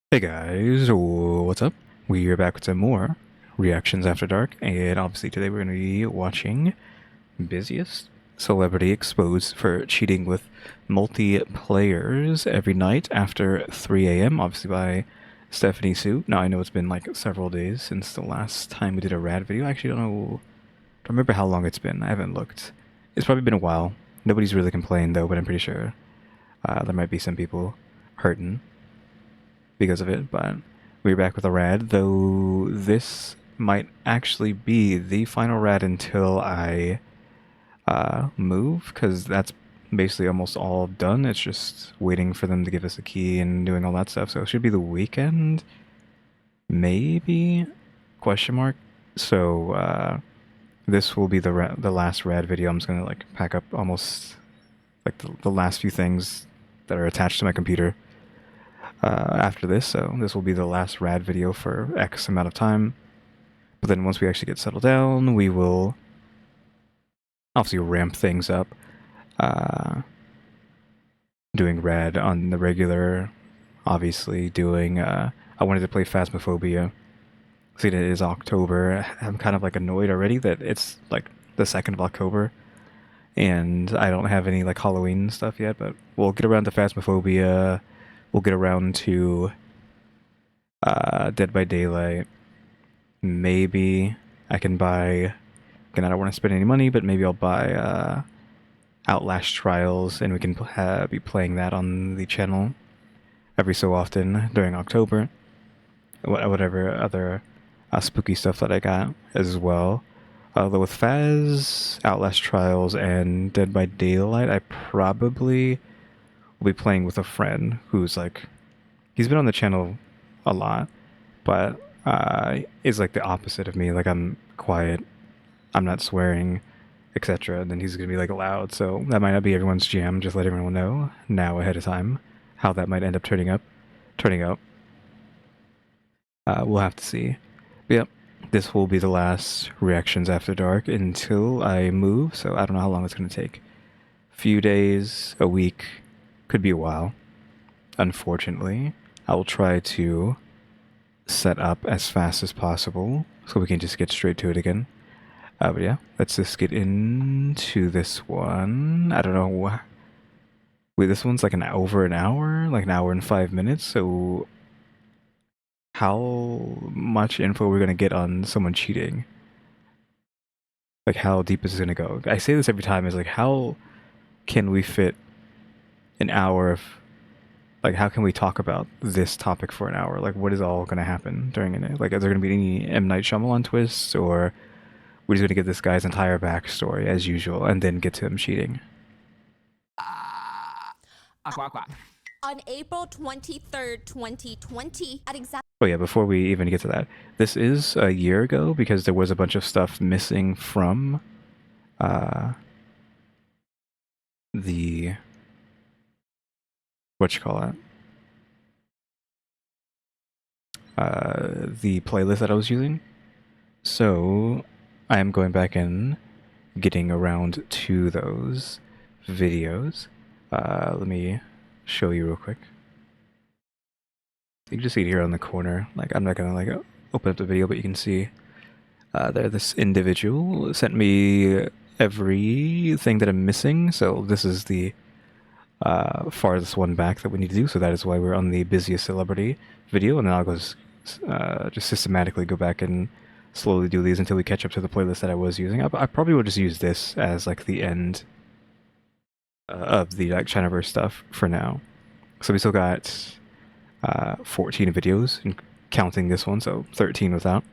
Hey guys, what's up? We are back with some more reactions after dark, and obviously today we're going to be watching Busiest Celebrity Exposed for cheating with multiplayers every night after 3 a.m. Obviously by Stephanie Sue. Now I know it's been like several days since the last time we did a rad video. I actually don't remember how long it's been. I haven't looked. It's probably been a while. Nobody's really complained though, but I'm pretty sure there might be some people hurting because of it, but we're back with a rad, though this might actually be the final rad until I move, because that's basically almost all done. It's just waiting for them to give us a key and doing all that stuff, so it should be the weekend, maybe? Question mark. So, this will be the last rad video. I'm just gonna like pack up almost like the last few things that are attached to my computer after this, so this will be the last rad video for X amount of time. But then once we actually get settled down, we will obviously ramp things up, doing rad on the regular, obviously doing, I wanted to play Phasmophobia. See, it is October. I'm kind of like annoyed already that it's like the 2nd of October, and I don't have any like Halloween stuff yet, but we'll get around to Phasmophobia. We'll get around to Dead by Daylight. Maybe I can buy. Again, I don't want to spend any money, but maybe I'll buy Outlast Trials, and we can be playing that on the channel every so often during October. Whatever other spooky stuff that I got as well. Although with Phaz, Outlast Trials, and Dead by Daylight, I probably will be playing with a friend who's like, he's been on the channel a lot, but is like the opposite of me. Like, I'm quiet, I'm not swearing, etc. And then he's gonna be like loud, so that might not be everyone's jam. Just let everyone know now ahead of time how that might end up turning out. We'll have to see. But yep, this will be the last reactions after dark until I move. So I don't know how long it's gonna take. Few days, a week, could be a while. Unfortunately, I will try to set up as fast as possible so we can just get straight to it again. But yeah, let's just get into this one. I don't know. Wait, this one's like over an hour? Like an hour and 5 minutes? So how much info we're gonna get on someone cheating? Like, how deep is this gonna go? I say this every time, is like, how can we fit an hour of, like, how can we talk about this topic for an hour? Like, what is all gonna happen during it? Like, is there gonna be any M. Night Shyamalan twists, or we're just gonna get this guy's entire backstory as usual and then get to him cheating? On April 23rd, 2020, at exactly. Oh yeah, before we even get to that, this is a year ago because there was a bunch of stuff missing from the the playlist that I was using. So I am going back and getting around to those videos. Let me show you real quick. You can just see it here on the corner. Like, I'm not gonna like open up the video, but you can see there this individual sent me everything that I'm missing. So this is the farthest one back that we need to do. So that is why we're on the busiest celebrity video, and then I'll go just systematically go back and slowly do these until we catch up to the playlist that I was using. I probably will just use this as like the end of the like Chinaverse stuff for now. So we still got 14 videos, counting this one, so 13 without.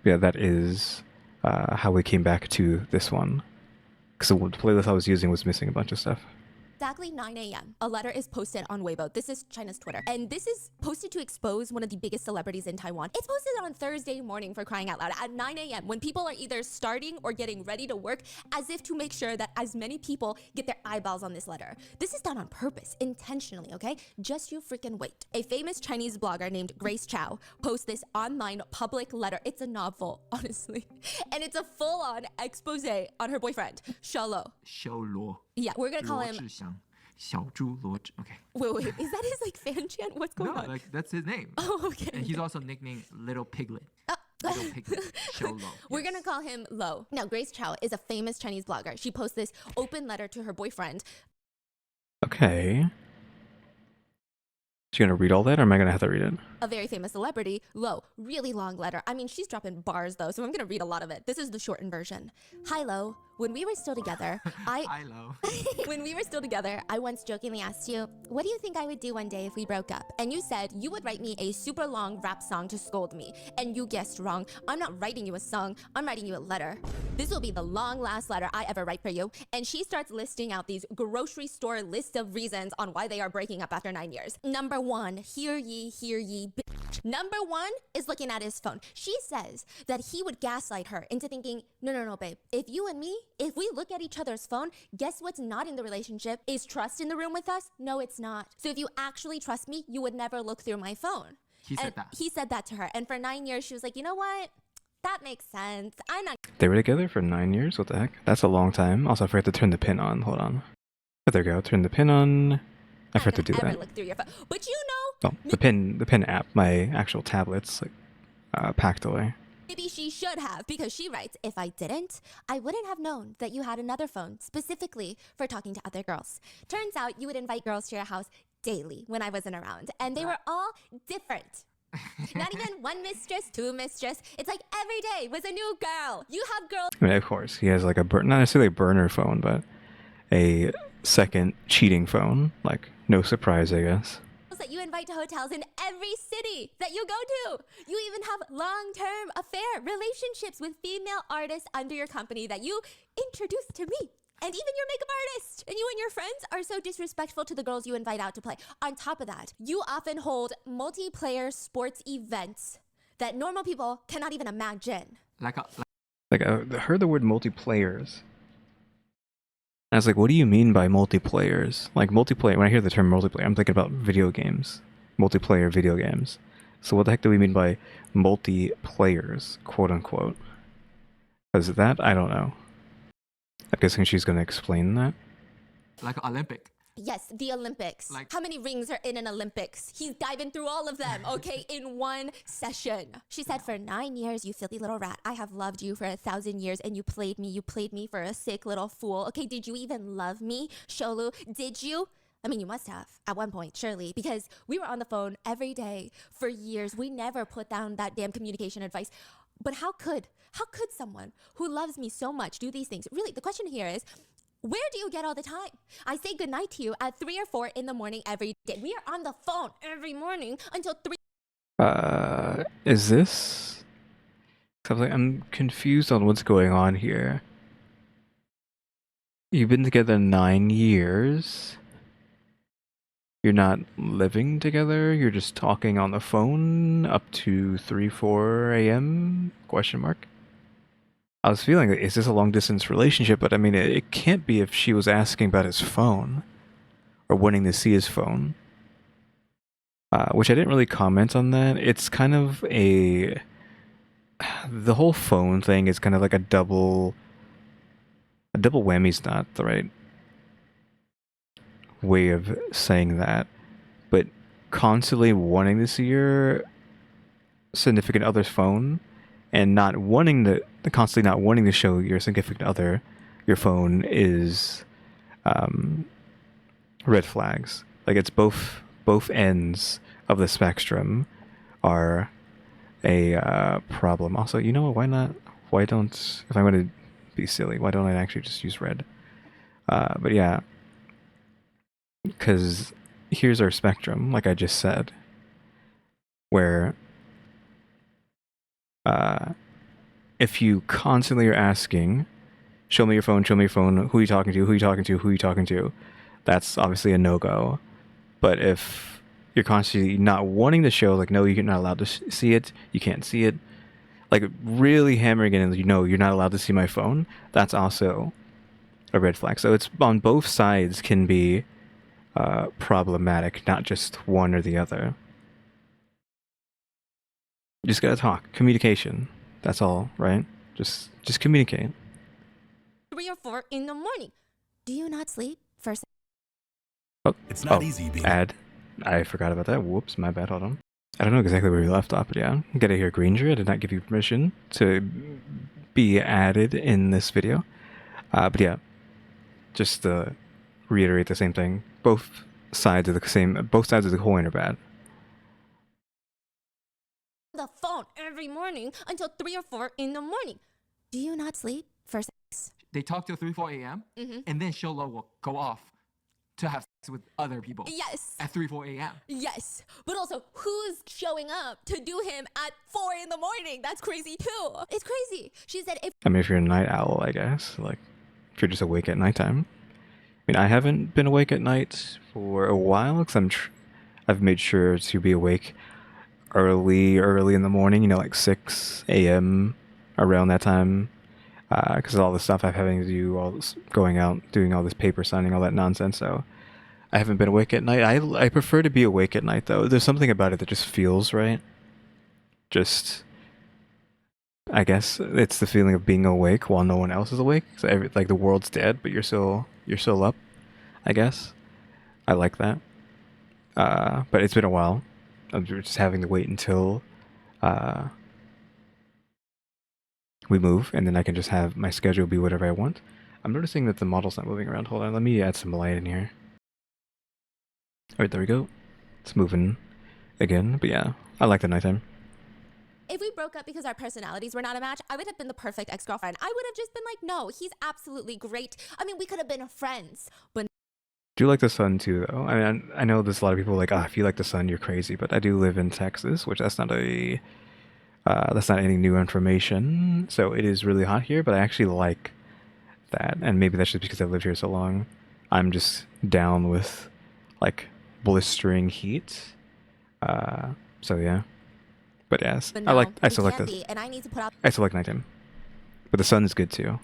Yeah, that is how we came back to this one. Because the playlist I was using was missing a bunch of stuff. Exactly 9 a.m. A letter is posted on Weibo. This is China's Twitter. And this is posted to expose one of the biggest celebrities in Taiwan. It's posted on Thursday morning, for crying out loud, at 9 a.m. when people are either starting or getting ready to work, as if to make sure that as many people get their eyeballs on this letter. This is done on purpose, intentionally, okay? Just you freaking wait. A famous Chinese blogger named Grace Chow posts this online public letter. It's a novel, honestly. And it's a full-on expose on her boyfriend, Sholo. Sholo. Yeah, we're gonna call him 小猪罗志. Okay. Wait, is that his like fan chant? What's going No, on? like that's his name. Oh, okay. And he's also nicknamed Little Piglet. Little Piglet. Show Lo. We're gonna call him Lo. Now, Grace Chow is a famous Chinese blogger. She posts this open letter to her boyfriend. Okay. Is she gonna read all that, or am I gonna have to read it? A very famous celebrity, Lo. Really long letter. I mean, she's dropping bars though, so I'm gonna read a lot of it. This is the shortened version. Hi, Lo. When we were still together, Hi, Lo. When we were still together, I once jokingly asked you, what do you think I would do one day if we broke up? And you said you would write me a super long rap song to scold me. And you guessed wrong. I'm not writing you a song, I'm writing you a letter. This will be the long last letter I ever write for you. And she starts listing out these grocery store list of reasons on why they are breaking up after 9 years. Number 1, hear ye, bitch. Number 1 is looking at his phone. She says that he would gaslight her into thinking, no, babe, if you and me, if we look at each other's phone, guess what's not in the relationship? Is trust in the room with us? No, it's not. So if you actually trust me, you would never look through my phone. He said that. He said that to her. And for 9 years, she was like, you know what? That makes sense. I'm not. They were together for 9 years? What the heck? That's a long time. Also, I forgot to turn the pin on. Hold on. Oh, there we go. Turn the pin on. I forgot to do ever that. look through your phone. But you know, Oh, the pin app, my actual tablet's like packed away. maybe she should have, because she writes, if I didn't, I wouldn't have known that you had another phone specifically for talking to other girls. Turns out you would invite girls to your house daily when I wasn't around, and they were all different. Not even one mistress, two mistress. It's like every day was a new girl. You have girls I mean, of course, he has like a not necessarily a burner phone, but a second cheating phone. Like, no surprise, I guess. that you invite to hotels in every city that you go to. You even have long-term affair relationships with female artists under your company that you introduced to me. And even your makeup artist. And you and your friends are so disrespectful to the girls you invite out to play. On top of that, you often hold multiplayer sports events that normal people cannot even imagine. I heard the word multiplayers. I was like, what do you mean by multiplayers? Like, multiplayer, when I hear the term multiplayer, I'm thinking about video games. Multiplayer video games. So what the heck do we mean by multiplayers, quote unquote? Because that, I don't know. I'm guessing she's going to explain that. Like Olympic. Yes, the Olympics. Like, how many rings are in an Olympics? He's diving through all of them, okay, in one session. She said, for 9 years, you filthy little rat, I have loved you for 1,000 years, and you played me for a sick little fool. Okay, did you even love me, Sholu? Did you? I mean, you must have, at one point, surely, because we were on the phone every day for years. We never put down that damn communication advice. But how could someone who loves me so much do these things? Really, the question here is, where do you get all the time? I say goodnight to you at 3 or 4 in the morning every day. We are on the phone every morning until 3. Is this? I'm confused on what's going on here. You've been together 9 years. You're not living together. You're just talking on the phone up to 3, 4 a.m. question mark. I was feeling like, is this a long distance relationship? But I mean, it can't be if she was asking about his phone or wanting to see his phone. Which I didn't really comment on that. It's kind of the whole phone thing is kind of like a double whammy's not the right way of saying that, but constantly wanting to see your significant other's phone and not wanting to constantly not wanting to show your significant other your phone is red flags. Like, it's both ends of the spectrum are a problem. Also, you know what, why don't, if I'm going to be silly, why don't I actually just use red? But yeah, because here's our spectrum, like I just said, where if you constantly are asking, show me your phone, who are you talking to, that's obviously a no-go. But if you're constantly not wanting to show, like, no, you're not allowed to see it, you can't see it, like really hammering it in, you're not allowed to see my phone, that's also a red flag. So it's on both sides can be problematic, not just one or the other. You just gotta talk. Communication. That's all, right? Just communicate. 3 or 4 in the morning. Do you not sleep? First Oh, It's not oh, easy being ad. I forgot about that. Whoops, my bad. Hold on. I don't know exactly where we left off, but yeah. Get it here, Granger. I did not give you permission to be added in this video. But yeah, just to reiterate the same thing. Both sides of the coin are bad. The phone every morning until 3 or 4 in the morning. Do you not sleep for sex? They talk till 3, 4 a.m. And then Sholo will go off to have sex with other people. Yes. At 3, 4 a.m. Yes. But also, who's showing up to do him at 4 in the morning? That's crazy too. It's crazy. She said if I mean, if you're a night owl, I guess. Like, if you're just awake at nighttime. I mean, I haven't been awake at night for a while because I've made sure to be awake early in the morning. You know, like 6 a.m. around that time. Because of all the stuff I'm having to do, all this going out, doing all this paper signing, all that nonsense. So I haven't been awake at night. I prefer to be awake at night though. There's something about it that just feels right. Just, I guess it's the feeling of being awake while no one else is awake. So like the world's dead, but you're still up. I guess I like that. But it's been a while. I'm just having to wait until we move, and then I can just have my schedule be whatever I want. I'm noticing that the model's not moving around. Hold on, let me add some light in here. Alright, there we go. It's moving again, but yeah, I like the nighttime. if we broke up because our personalities were not a match, I would have been the perfect ex-girlfriend. I would have just been like, no, he's absolutely great. I mean, we could have been friends, but Do you like the sun too, though? I mean, I know there's a lot of people like, if you like the sun, you're crazy, but I do live in Texas, which that's not any new information. So it is really hot here, but I actually like that, and maybe that's just because I've lived here so long. I'm just down with like blistering heat. So yeah. But yes, but no, I still like this. and I need to put out. I still like nighttime, but the sun is good too.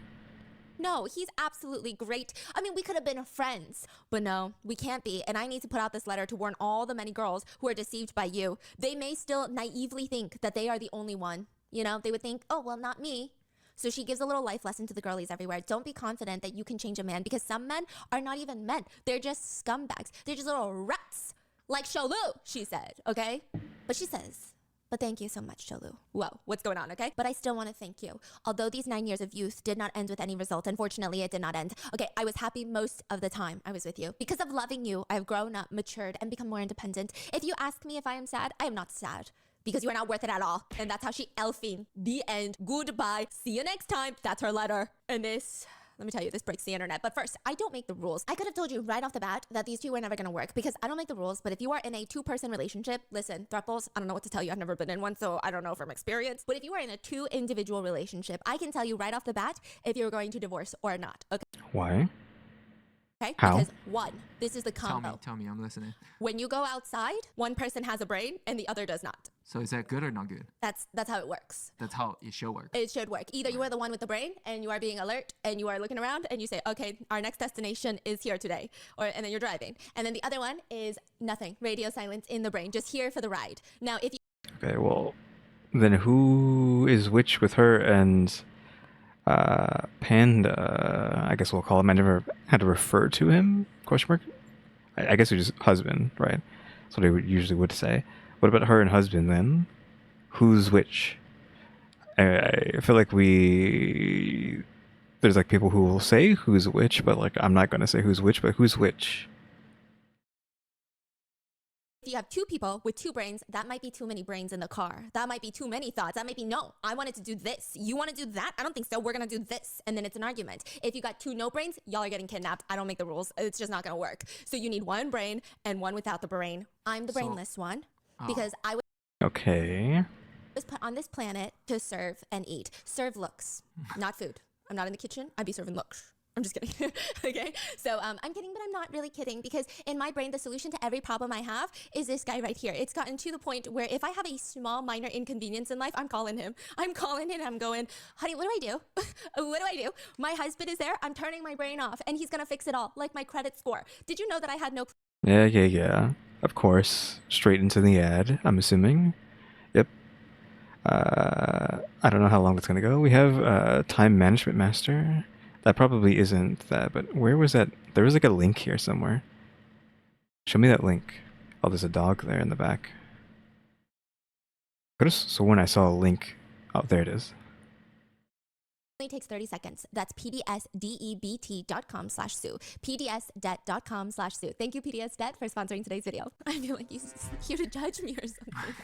No, he's absolutely great. I mean, we could have been friends, but no, we can't be. And I need to put out this letter to warn all the many girls who are deceived by you. They may still naively think that they are the only one. You know, they would think, oh, well, not me. So she gives a little life lesson to the girlies everywhere. Don't be confident that you can change a man, because some men are not even men. They're just scumbags. They're just little rats. Like Sholu, she said, okay? But she says, but thank you so much, Sholu. Whoa, what's going on, okay? But I still want to thank you. Although these 9 years of youth did not end with any result, unfortunately, it did not end. Okay, I was happy most of the time I was with you. Because of loving you, I have grown up, matured, and become more independent. If you ask me if I am sad, I am not sad. Because you are not worth it at all. And that's how she elfing. The end. Goodbye. See you next time. That's her letter. And this... let me tell you, this breaks the internet. But first, I don't make the rules. I could have told you right off the bat that these two were never gonna work because I don't make the rules. But if you are in a 2-person relationship, listen, thruples, I don't know what to tell you. I've never been in one, so I don't know from experience. But if you are in a 2-individual relationship, I can tell you right off the bat if you're going to divorce or not. Okay? Why? Okay? How? Because one, this is the combo. Tell me, I'm listening. When you go outside, one person has a brain and the other does not. So is that good or not good? That's how it works. That's how it should work. It should work. Either you are the one with the brain and you are being alert and you are looking around and you say, okay, our next destination is here today. And then you're driving. And then the other one is nothing. Radio silence in the brain. Just here for the ride. Now, if you... Okay, well, then who is which with her and Panda? I guess we'll call him. I never had to refer to him, question mark? I guess it's just husband, right? That's what I usually would say. What about her and husband then? Who's which? I feel like there's like people who will say who's which, but like I'm not going to say who's which, but who's which? If you have 2 people with 2 brains, that might be too many brains in the car. That might be too many thoughts. That might be, no, I wanted to do this. You want to do that? I don't think so. We're going to do this. And then it's an argument. If you got 2 no brains, y'all are getting kidnapped. I don't make the rules. It's just not going to work. So you need 1 brain and 1 without the brain. I'm the brainless one because I was put on this planet to serve and eat. Serve looks, not food. I'm not in the kitchen. I'd be serving looks. I'm just kidding. Okay, so I'm kidding, but I'm not really kidding, because in my brain, the solution to every problem I have is this guy right here. It's gotten to the point where if I have a small minor inconvenience in life, I'm calling him. I'm going, honey, what do I do? What do I do? My husband is there. I'm turning my brain off and he's going to fix it all, like my credit score. Did you know that I had no... Yeah. Of course. Straight into the ad, I'm assuming. Yep. I don't know how long that's going to go. We have Time Management Master. That probably isn't that, but where was that? There was like a link here somewhere. Show me that link. Oh, there's a dog there in the back. Could have sworn I saw a link. Oh, there it is. Only takes 30 seconds. That's pdsdebt.com/sue. pdsdebt.com/sue. Thank you, PDS Debt, for sponsoring today's video. I feel like he's just here to judge me or something.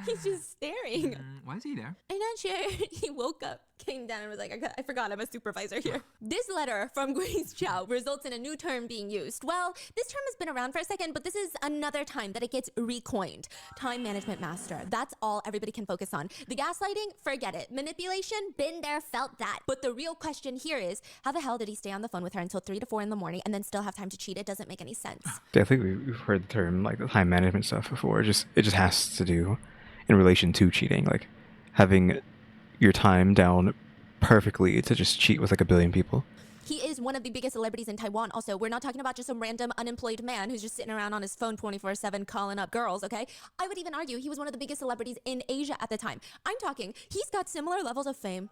He's just staring. Why is he there? I'm not sure. He woke up, came down, and was like, I forgot I'm a supervisor here. This letter from Grace Chow results in a new term being used. Well, this term has been around for a second, but this is another time that it gets recoined. Time management master. That's all everybody can focus on. The gaslighting, forget it. Manipulation, been there, felt that. But the real question here is, how the hell did he stay on the phone with her until 3 to 4 in the morning and then still have time to cheat? It doesn't make any sense. Yeah, I think we've heard the term like the time management stuff before. It just has to do in relation to cheating, like having your time down perfectly to just cheat with like a billion people. He is one of the biggest celebrities in Taiwan. Also, we're not talking about just some random unemployed man who's just sitting around on his phone 24/7 calling up girls, okay? I would even argue he was one of the biggest celebrities in Asia at the time. I'm talking, he's got similar levels of fame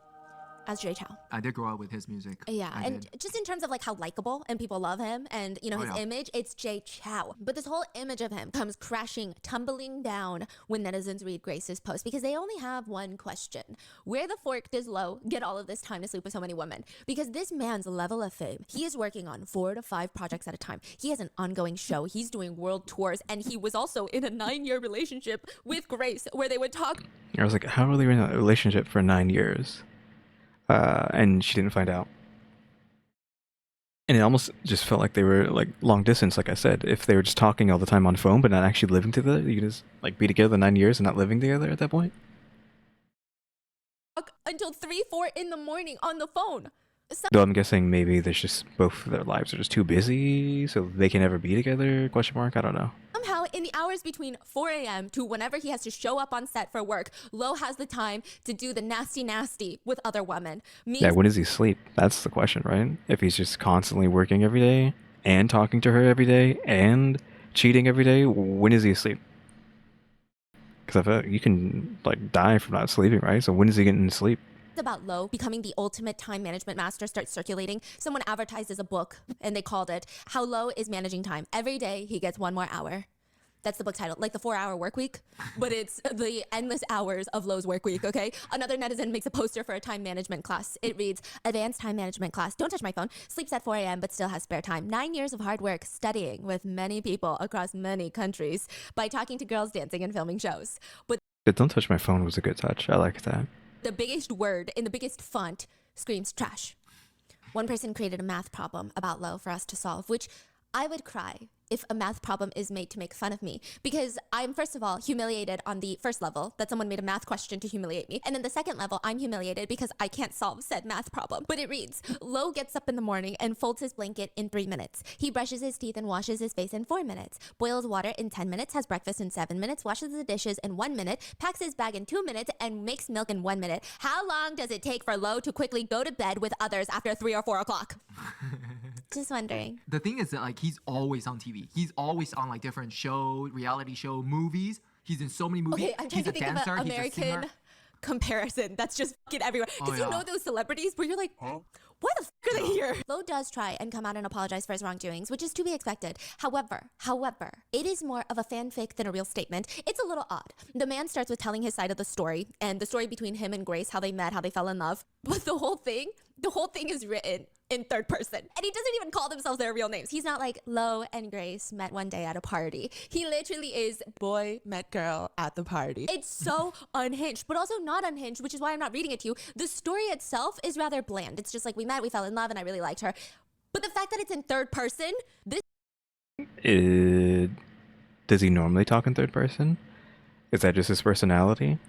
as Jay Chow. I did grow up with his music. Yeah, and just in terms of like how likable and people love him and, you know, his image, it's Jay Chow. But this whole image of him comes crashing, tumbling down when netizens read Grace's post because they only have one question. Where the fork does Lo get all of this time to sleep with so many women? Because this man's level of fame, he is working on 4 to 5 projects at a time. He has an ongoing show. He's doing world tours, and he was also in a 9-year relationship with Grace where they would talk. I was like, how were they in a relationship for 9 years? And she didn't find out. And it almost just felt like they were like long distance, like I said. If they were just talking all the time on phone but not actually living together, you could just like be together 9 years and not living together at that point. Until 3, 4 in the morning on the phone. Though I'm guessing maybe there's just both of their lives are just too busy, so they can never be together, question mark, I don't know. Somehow, in the hours between 4 a.m. to whenever he has to show up on set for work, Lo has the time to do the nasty with other women. Yeah, when does he sleep? That's the question, right? If he's just constantly working every day, and talking to her every day, and cheating every day, when is he asleep? Because I feel like you can like die from not sleeping, right? So when is he getting sleep? About Lo becoming the ultimate time management master starts circulating. Someone advertises a book and they called it How Lo is Managing Time. Every day he gets 1 more hour. That's the book title, like the 4-hour work week, but it's the endless hours of Lo's work week, okay? Another netizen makes a poster for a time management class. It reads, advanced time management class. Don't touch my phone. Sleeps at 4 a.m. but still has spare time. 9 years of hard work studying with many people across many countries by talking to girls, dancing, and filming shows. But Don't touch my phone was a good touch. I like that. The biggest word in the biggest font screams trash. One person created a math problem about Lo for us to solve, which I would cry if a math problem is made to make fun of me, because I'm first of all humiliated on the first level that someone made a math question to humiliate me, and then the second level I'm humiliated because I can't solve said math problem. But it reads, Lo gets up in the morning and folds his blanket in 3 minutes. He brushes his teeth and washes his face in 4 minutes, boils water in 10 minutes, has breakfast in 7 minutes, washes the dishes in 1 minute, packs his bag in 2 minutes, and makes milk in 1 minute. How long does it take for Lo to quickly go to bed with others after 3 or 4 o'clock? Just wondering. The thing is that like he's always on TV. He's always on like different show, reality show, movies. He's in so many movies. Okay, I'm trying he's to think dancer, of an he's a singer. American comparison that's just fucking everywhere. Because you know those celebrities where you're like, why the fuck are they here? Lo does try and come out and apologize for his wrongdoings, which is to be expected. However, it is more of a fanfic than a real statement. It's a little odd. The man starts with telling his side of the story and the story between him and Grace, how they met, how they fell in love. But the whole thing is written in third person. And he doesn't even call themselves their real names. He's not like Lo and Grace met one day at a party. He literally is boy met girl at the party. It's so unhinged, but also not unhinged, which is why I'm not reading it to you. The story itself is rather bland. It's just like we met, we fell in love, and I really liked her. But the fact that it's in third person, this... Does he normally talk in third person? Is that just his personality?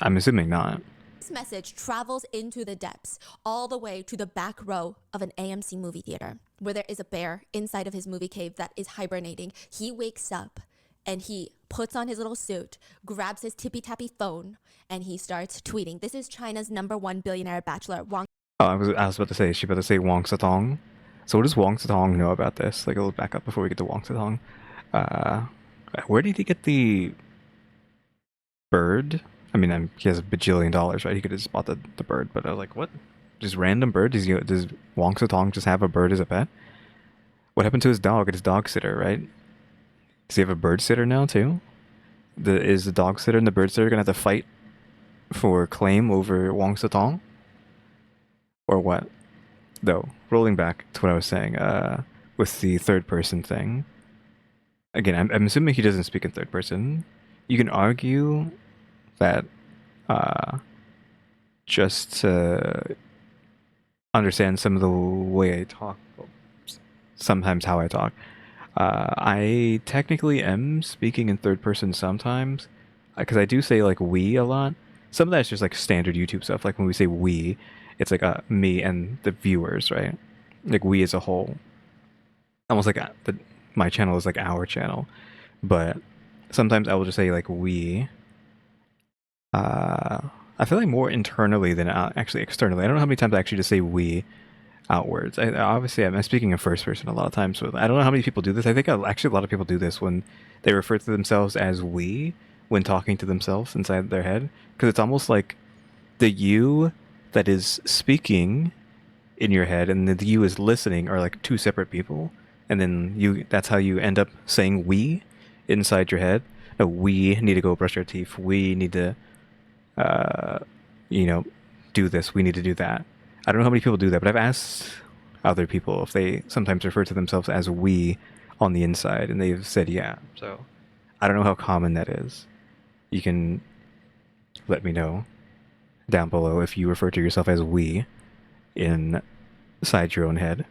I'm assuming not. This message travels into the depths, all the way to the back row of an AMC movie theater, where there is a bear inside of his movie cave that is hibernating. He wakes up and he puts on his little suit, grabs his tippy-tappy phone, and he starts tweeting. This is China's #1 billionaire bachelor, Wang. Oh, I was about to say, is she about to say Wang Zedong? So what does Wang Zedong know about this? Like, a little back up before we get to Wang Zedong. Where did he get the bird? I mean, he has $1 bajillion, right? He could have just bought the bird, but I was like, what? Just random bird? Does Wang Zedong just have a bird as a pet? What happened to his dog? His dog sitter, right? Does he have a bird sitter now too? Is the dog sitter and the bird sitter gonna have to fight for claim over Wang Sitong? Or what? Though, rolling back to what I was saying, with the third person thing. Again, I'm assuming he doesn't speak in third person. You can argue that just to understand some of the way I talk, sometimes how I talk, I technically am speaking in third person sometimes, because I do say like we a lot. Some of that's just like standard YouTube stuff. Like when we say we, it's like me and the viewers, right? Like we as a whole. Almost like my channel is like our channel. But sometimes I will just say like we. I feel like more internally than actually externally. I don't know how many times I actually just say we outwards. Obviously, I'm speaking in first person a lot of times. So I don't know how many people do this. I think actually a lot of people do this when they refer to themselves as we when talking to themselves inside their head. Because it's almost like the you that is speaking in your head and the you is listening are like two separate people. And then that's how you end up saying we inside your head. No, we need to go brush our teeth. We need to you know, do this. We need to do that. I don't know how many people do that, but I've asked other people if they sometimes refer to themselves as we on the inside, and they've said yeah. So I don't know how common that is. You can let me know down below if you refer to yourself as we inside your own head.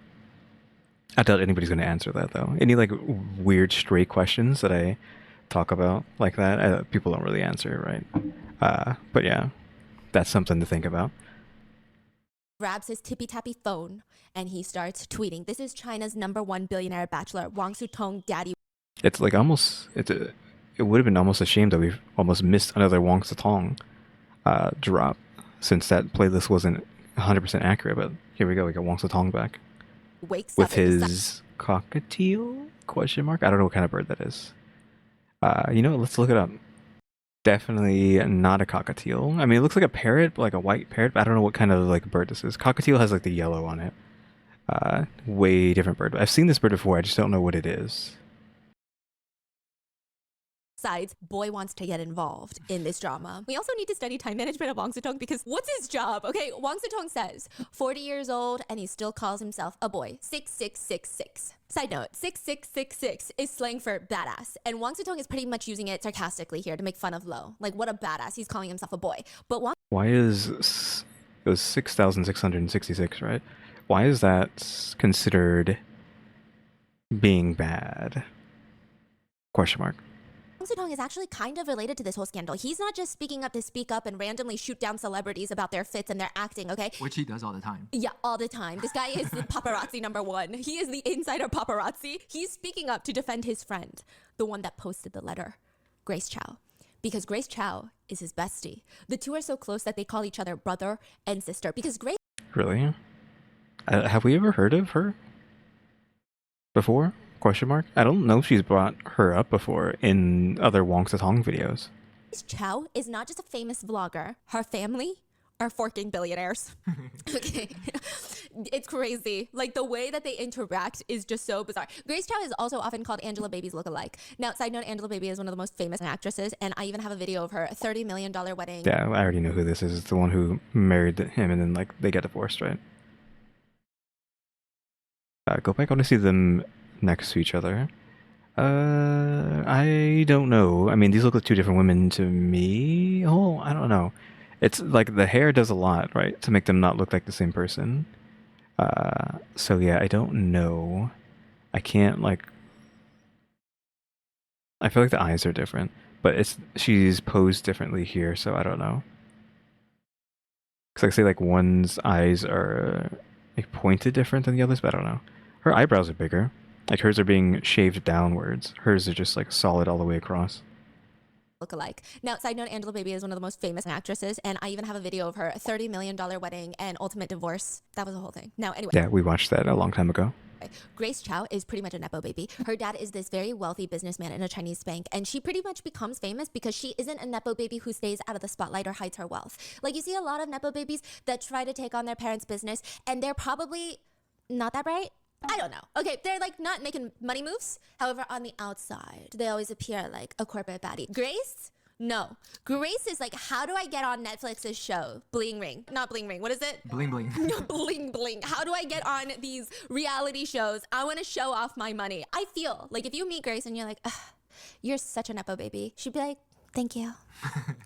I doubt anybody's going to answer that though. Any like weird stray questions that I talk about like that, people don't really answer, right? But yeah, that's something to think about. Grabs his tippy-tappy phone and he starts tweeting. This is China's #1 billionaire bachelor, Wang Sitong daddy. It's like almost it would have been almost a shame that we've almost missed another Wang Sitong drop since that playlist wasn't 100% accurate. But here we go. We got Wang Sitong back Wakes with up and his cockatiel question mark. I don't know what kind of bird that is. You know, let's look it up. Definitely not a cockatiel. I mean, it looks like a parrot, like a white parrot, but I don't know what kind of like bird this is. Cockatiel has like the yellow on it. Way different bird. I've seen this bird before, I just don't know what it is. decides boy wants to get involved in this drama. We also need to study time management of Wang Sitong because what's his job? Okay, Wang Sitong says 40 years old and he still calls himself a boy. 6666. Side note, 6666 is slang for badass, and Wang Sitong is pretty much using it sarcastically here to make fun of Lo. Like, what a badass, he's calling himself a boy. But why is it was 6,666, right? Why is that considered being bad? Question mark. Wang Sitong is actually kind of related to this whole scandal. He's not just speaking up to speak up and randomly shoot down celebrities about their fits and their acting, okay? Which he does all the time. Yeah, all the time. This guy is the paparazzi #1. He is the insider paparazzi. He's speaking up to defend his friend, the one that posted the letter, Grace Chow. Because Grace Chow is his bestie. The two are so close that they call each other brother and sister. Because Grace... Really? Have we ever heard of her before? Question mark. I don't know if she's brought her up before in other Wang Sitong videos. Chow is not just a famous vlogger. Her family are forking billionaires. Okay. It's crazy. Like, the way that they interact is just so bizarre. Grace Chow is also often called Angelababy's lookalike. Now, side note, Angelababy is one of the most famous actresses, and I even have a video of her $30 million wedding. Yeah, I already know who this is. It's the one who married him and then, like, they get divorced, right? Go back. I want to see them next to each other. I don't know. I mean, these look like two different women to me. Oh, I don't know. It's like the hair does a lot, right? To make them not look like the same person. So yeah, I don't know. I can't, like... I feel like the eyes are different, but she's posed differently here, so I don't know. Because I say like one's eyes are like pointed different than the others, but I don't know. Her eyebrows are bigger. Like hers are being shaved downwards. Hers are just like solid all the way across. Lookalike. Now, side note, Angelababy is one of the most famous actresses, and I even have a video of her $30 million wedding and ultimate divorce. That was the whole thing. Now, anyway. Yeah, we watched that a long time ago. Grace Chow is pretty much a nepo baby. Her dad is this very wealthy businessman in a Chinese bank, and she pretty much becomes famous because she isn't a nepo baby who stays out of the spotlight or hides her wealth. Like, you see a lot of nepo babies that try to take on their parents' business, and they're probably not that bright. I don't know. Okay, they're like not making money moves. However, on the outside, they always appear like a corporate baddie. Grace? No. Grace is like, how do I get on Netflix's show? Bling Ring. Not Bling Ring. What is it? Bling bling. Bling Bling. How do I get on these reality shows? I want to show off my money. I feel like if you meet Grace and you're like, you're such a Nepo baby, she'd be like, thank you.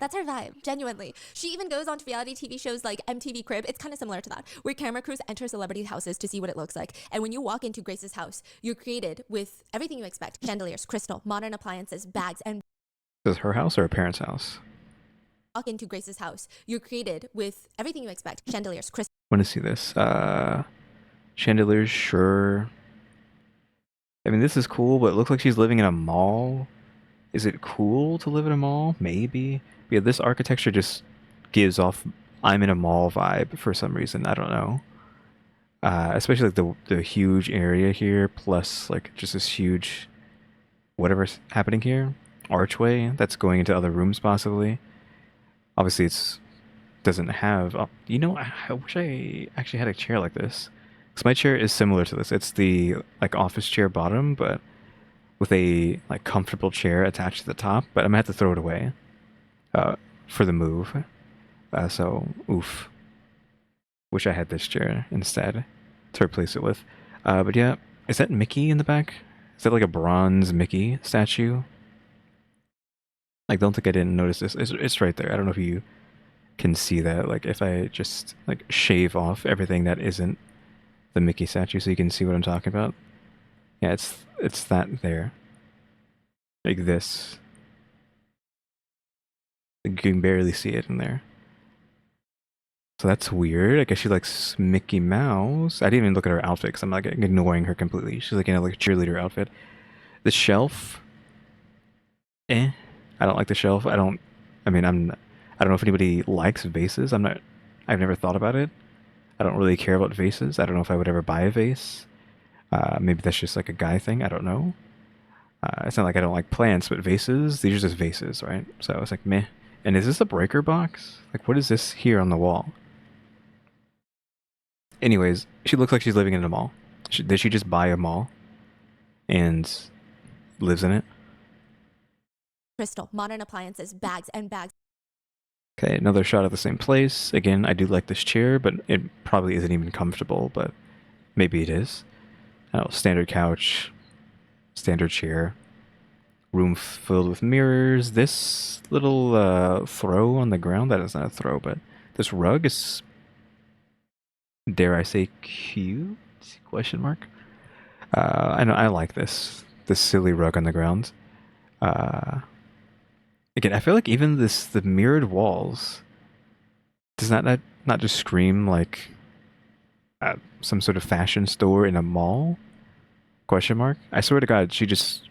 That's her vibe, genuinely. She even goes on to reality TV shows like MTV Crib. It's kind of similar to that, where camera crews enter celebrity houses to see what it looks like. And when you walk into Grace's house, you're greeted with everything you expect. Chandeliers, crystal, modern appliances, bags, and Is this her house or her parents' house? walk into Grace's house, you're greeted with everything you expect. Chandeliers, crystal. Want to see this? Chandeliers, sure. I mean, this is cool, but it looks like she's living in a mall. Is it cool to live in a mall? Maybe. But yeah, this architecture just gives off I'm in a mall vibe for some reason. I don't know. Especially like the huge area here, plus like just this huge whatever's happening here, archway that's going into other rooms possibly. Obviously, it's doesn't have. You know, I wish I actually had a chair like this. Because my chair is similar to this. It's the like office chair bottom, but with a like comfortable chair attached to the top. But I'm gonna have to throw it away for the move. So oof. Wish I had this chair instead to replace it with. But yeah, is that Mickey in the back? Is that like a bronze Mickey statue? Like, don't think I didn't notice this. It's right there. I don't know if you can see that. Like, if I just like shave off everything that isn't the Mickey statue, so you can see what I'm talking about. Yeah, it's that there. Like this. You can barely see it in there. So that's weird. I guess she likes Mickey Mouse. I didn't even look at her outfit because I'm like ignoring her completely. She's like in a like cheerleader outfit. The shelf. I don't like the shelf. I don't know if anybody likes vases. I've never thought about it. I don't really care about vases. I don't know if I would ever buy a vase. Maybe that's just like a guy thing. I don't know. It's not like I don't like plants, but vases, these are just vases, right? So it's like meh. And is this a breaker box? Like, what is this here on the wall? Anyways, she looks like she's living in a mall. Did she just buy a mall and lives in it? Crystal, modern appliances, bags, and bags. Okay, another shot of the same place. Again, I do like this chair, but it probably isn't even comfortable, but maybe it is. Oh, standard couch, standard chair, room filled with mirrors. This little throw on the ground, that is not a throw, but this rug is, dare I say, cute? Question mark. I know, I like this silly rug on the ground. Again, I feel like even the mirrored walls does not just scream like some sort of fashion store in a mall? Question mark. I swear to God, she just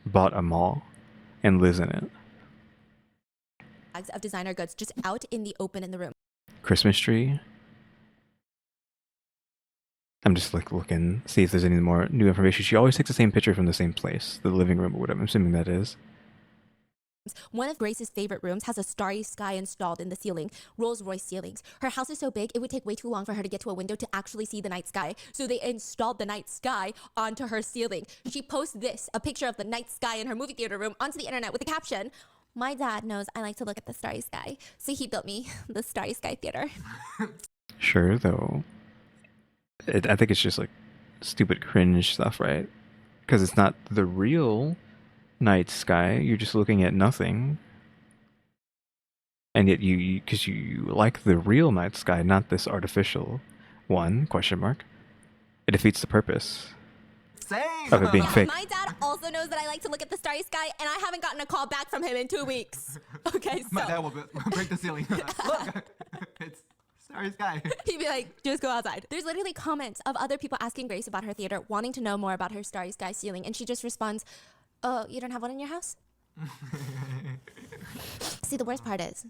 bought a mall and lives in it. Bags of designer goods just out in the open in the room. Christmas tree. I'm just like looking, see if there's any more new information. She always takes the same picture from the same place, the living room or whatever. I'm assuming that is. One of Grace's favorite rooms has a starry sky installed in the ceiling, Rolls-Royce ceilings. Her house is so big, it would take way too long for her to get to a window to actually see the night sky. So they installed the night sky onto her ceiling. She posts this, a picture of the night sky in her movie theater room, onto the internet with a caption, "My dad knows I like to look at the starry sky, so he built me the starry sky theater." Sure, though. I think it's just like stupid cringe stuff, right? Because it's not the real night sky. You're just looking at nothing. And yet because you like the real night sky, not this artificial one, question mark. It defeats the purpose Same. of it being fake. My dad also knows that I like to look at the starry sky, and I haven't gotten a call back from him in 2 weeks. Okay, so My dad will break the ceiling. Look, it's starry sky. he'd be like, just go outside. There's literally comments of other people asking Grace about her theater, wanting to know more about her starry sky ceiling, and she just responds, "Oh, you don't have one in your house?" See, the worst part is,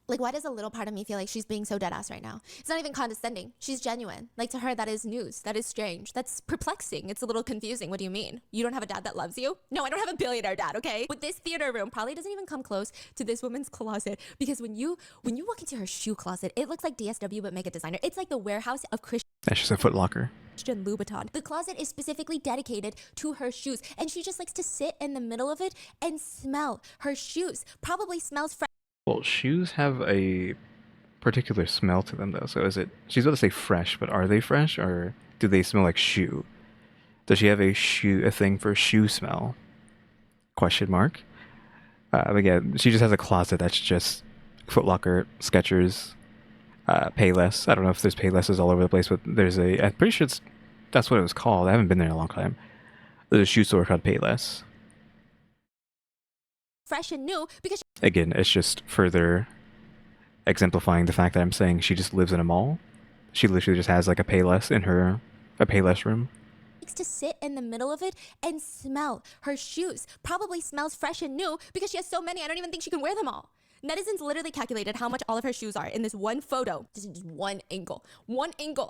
like, why does a little part of me feel like she's being so dead ass right now? It's not even condescending. She's genuine. Like, to her, that is news. That is strange. That's perplexing. It's a little confusing. What do you mean? You don't have a dad that loves you? No, I don't have a billionaire dad, okay? But this theater room probably doesn't even come close to this woman's closet, because when you walk into her shoe closet, it looks like DSW but make a designer. It's like the warehouse of Christian That's just a Foot Locker. Louboutin. The closet is specifically dedicated to her shoes, and she just likes to sit in the middle of it and smell her shoes. Probably smells fresh. Well, shoes have a particular smell to them, though. So is it? She's about to say fresh, but are they fresh, or do they smell like shoe? Does she have a thing for shoe smell? Question mark. But yeah, she just has a closet that's just Foot Locker, Skechers, Payless. I don't know if there's Paylesses all over the place, but there's I'm pretty sure that's what it was called. I haven't been there in a long time. There's a shoe store called Payless. Fresh and new because Again, it's just further exemplifying the fact that I'm saying she just lives in a mall. She literally just has like a Payless in a Payless room. likes to sit in the middle of it and smell her shoes. Probably smells fresh and new because she has so many, I don't even think she can wear them all. Netizens literally calculated how much all of her shoes are in this one photo. This is just one angle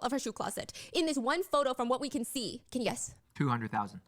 of her shoe closet. In this one photo, from what we can see, can you guess? 200,000.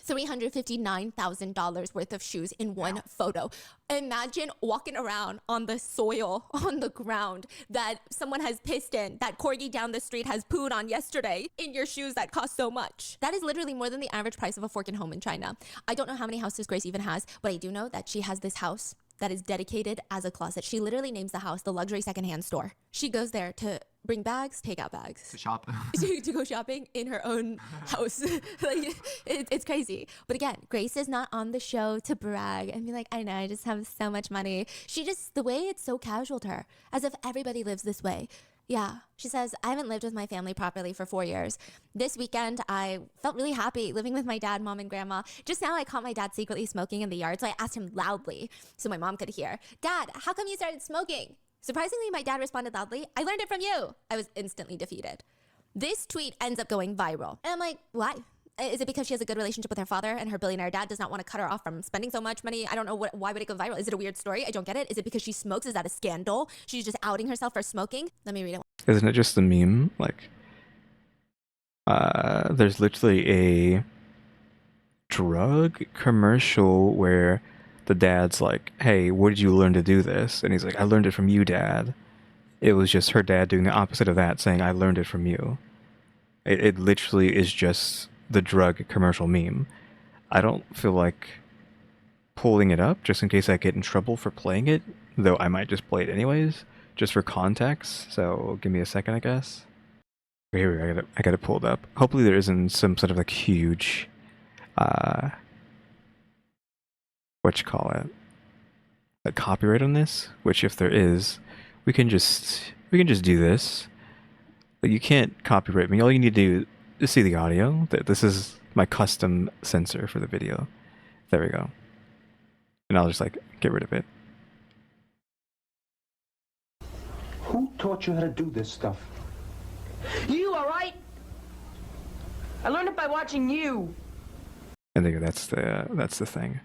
$359,000 worth of shoes in one photo. Imagine walking around on the soil, on the ground that someone has pissed in, that corgi down the street has pooed on yesterday, in your shoes that cost so much. That is literally more than the average price of a fork and home in China. I don't know how many houses Grace even has, but I do know that she has this house that is dedicated as a closet. She literally names the house the luxury secondhand store. She goes there to bring bags, take out bags. To shop. to go shopping in her own house. Like, it's crazy. But again, Grace is not on the show to brag and be like, I know, I just have so much money. She just, the way it's so casual to her, as if everybody lives this way. Yeah, she says, I haven't lived with my family properly for 4 years. This weekend, I felt really happy living with my dad, mom, and grandma. Just now, I caught my dad secretly smoking in the yard, so I asked him loudly so my mom could hear. Dad, how come you started smoking? Surprisingly, my dad responded loudly, I learned it from you. I was instantly defeated. This tweet ends up going viral. And I'm like, why? Is it because she has a good relationship with her father and her billionaire dad does not want to cut her off from spending so much money? I don't know, why would it go viral? Is it a weird story? I don't get it. Is it because she smokes? Is that a scandal? She's just outing herself for smoking? Let me read it. Isn't it just a meme? Like, there's literally a drug commercial where the dad's like, hey, where did you learn to do this? And he's like, I learned it from you, Dad. It was just her dad doing the opposite of that, saying, I learned it from you. It literally is just the drug commercial meme. I don't feel like pulling it up just in case I get in trouble for playing it, though I might just play it anyways, just for context. So give me a second, I guess. Here we go. I got it pulled up. Hopefully there isn't some sort of like huge, what you call it, a copyright on this. Which if there is, we can just do this. Like, you can't copyright me. All you need to do is see the audio. This is my custom censor for the video. There we go. And I'll just like get rid of it. Who taught you how to do this stuff? You, all right? I learned it by watching you. And there you go. That's the thing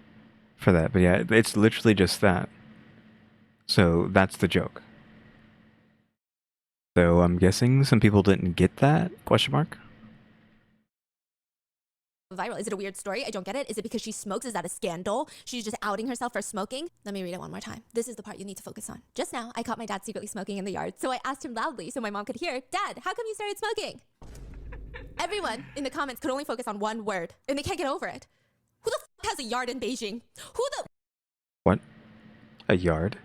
for that. But yeah, it's literally just that. So that's the joke. So I'm guessing some people didn't get that? Question mark. Viral. Is it a weird story? I don't get it. Is it because she smokes? Is that a scandal? She's just outing herself for smoking? Let me read it one more time. This is the part you need to focus on. Just now, I caught my dad secretly smoking in the yard, so I asked him loudly so my mom could hear, Dad, how come you started smoking? Everyone in the comments could only focus on one word, and they can't get over it. Who the f has a yard in Beijing? Who the... What? A yard?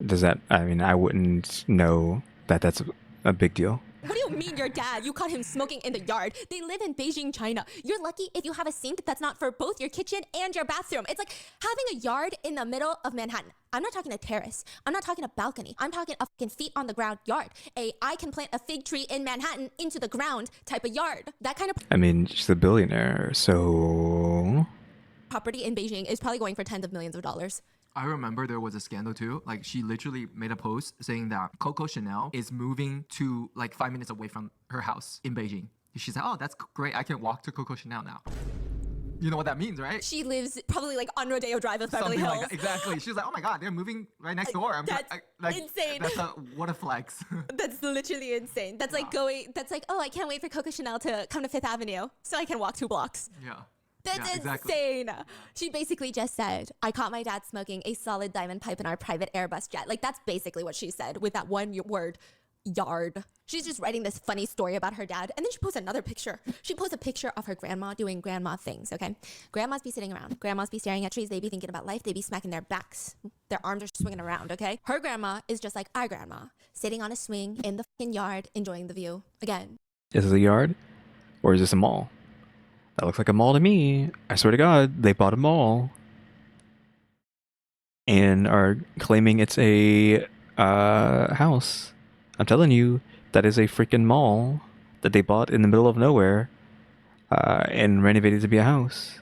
Does that... I mean, I wouldn't know that that's a big deal. What do you mean your dad? You caught him smoking in the yard. They live in Beijing, China. You're lucky if you have a sink that's not for both your kitchen and your bathroom. It's like having a yard in the middle of Manhattan. I'm not talking a terrace. I'm not talking a balcony. I'm talking a fucking feet on the ground yard. I can plant a fig tree in Manhattan into the ground type of yard. That kind of... I mean, she's a billionaire, so... property in Beijing is probably going for tens of millions of dollars. I remember there was a scandal too. Like, she literally made a post saying that Coco Chanel is moving to like 5 minutes away from her house in Beijing. She said, oh, that's great. I can walk to Coco Chanel now. You know what that means, right? She lives probably like on Rodeo Drive with Beverly Something Hills. like that. Exactly. She's like, oh my God, they're moving right next door. That's insane. What a flex. That's literally insane. That's like oh, I can't wait for Coco Chanel to come to Fifth Avenue so I can walk 2 blocks. Yeah. That's exactly. insane. She basically just said, I caught my dad smoking a solid diamond pipe in our private Airbus jet. Like, that's basically what she said with that one word. yard. She's just writing this funny story about her dad. And then she posts another picture. She posts a picture of her grandma doing grandma things, okay? Grandmas be sitting around. Grandmas be staring at trees. They be thinking about life. They be smacking their backs. Their arms are swinging around, okay? Her grandma is just like our grandma, sitting on a swing in the fucking yard, enjoying the view. Again. Is this a yard? Or is this a mall? That looks like a mall to me. I swear to God, they bought a mall. And are claiming it's a house. I'm telling you, that is a freaking mall that they bought in the middle of nowhere and renovated to be a house.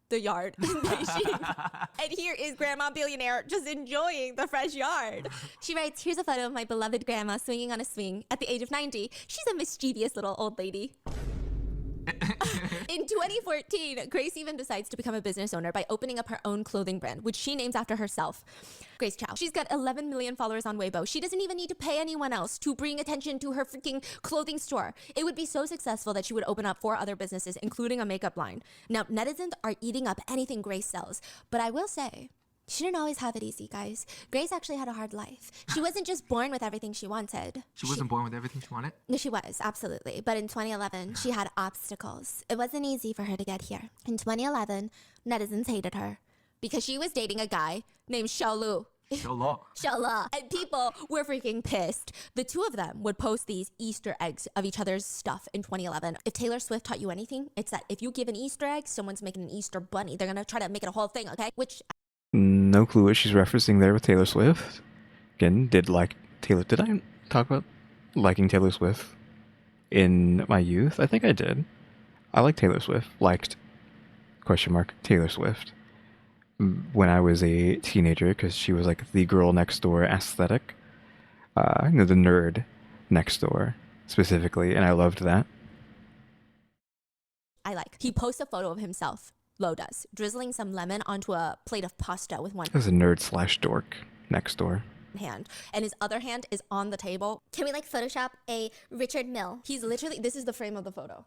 The yard in Beijing. And here is Grandma Billionaire just enjoying the fresh yard. She writes, here's a photo of my beloved grandma swinging on a swing at the age of 90. She's a mischievous little old lady. In 2014, Grace even decides to become a business owner by opening up her own clothing brand, which she names after herself, Grace Chow. She's got 11 million followers on Weibo. She doesn't even need to pay anyone else to bring attention to her freaking clothing store. It would be so successful that she would open up 4 other businesses, including a makeup line. Now, netizens are eating up anything Grace sells, but I will say, she didn't always have it easy, guys. Grace actually had a hard life. She wasn't just born with everything she wanted. She wasn't born with everything she wanted? No, she was, absolutely. But in 2011, she had obstacles. It wasn't easy for her to get here. In 2011, netizens hated her because she was dating a guy named Xiaolu. Xiaolu. And people were freaking pissed. The two of them would post these Easter eggs of each other's stuff in 2011. If Taylor Swift taught you anything, it's that if you give an Easter egg, someone's making an Easter bunny. They're gonna try to make it a whole thing, okay? Which... No clue what she's referencing there with Taylor Swift. Again, did I talk about liking Taylor Swift in my youth? I think I did. I like Taylor Swift. Liked, Taylor Swift. When I was a teenager, because she was like the girl next door aesthetic. The nerd next door, specifically, and I loved that. He posts a photo of himself. Lo does, drizzling some lemon onto a plate of pasta with one There's a nerd/dork next door. hand, and his other hand is on the table. Can we like Photoshop a Richard Mill? He's literally, this is the frame of the photo.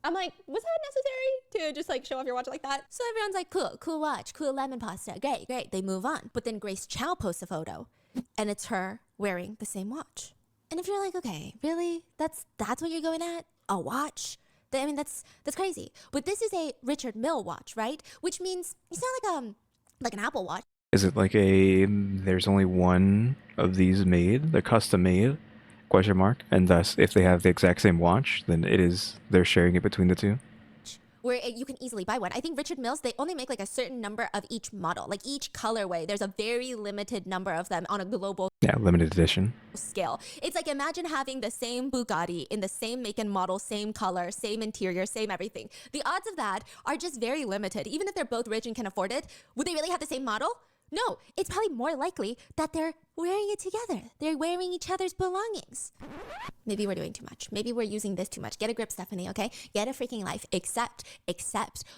I'm like, was that necessary to just like show off your watch like that? So everyone's like, cool watch, cool lemon pasta, great. They move on. But then Grace Chow posts a photo, and it's her wearing the same watch. And if you're like, okay, really? That's what you're going at? A watch? I mean, that's crazy. But this is a Richard Mill watch, right? Which means it's not like an Apple Watch. Is it like there's only one of these made, they're custom made, ? And thus, if they have the exact same watch, then they're sharing it between the two? Where you can easily buy one. I think Richard Mills, they only make like a certain number of each model, like each colorway. There's a very limited number of them on a global limited edition scale. It's like, imagine having the same Bugatti in the same make and model, same color, same interior, same everything. The odds of that are just very limited. Even if they're both rich and can afford it, would they really have the same model? No, it's probably more likely that they're wearing it together. They're wearing each other's belongings. Maybe we're doing too much. Maybe we're using this too much. Get a grip, Stephanie, okay? Get a freaking life. Except,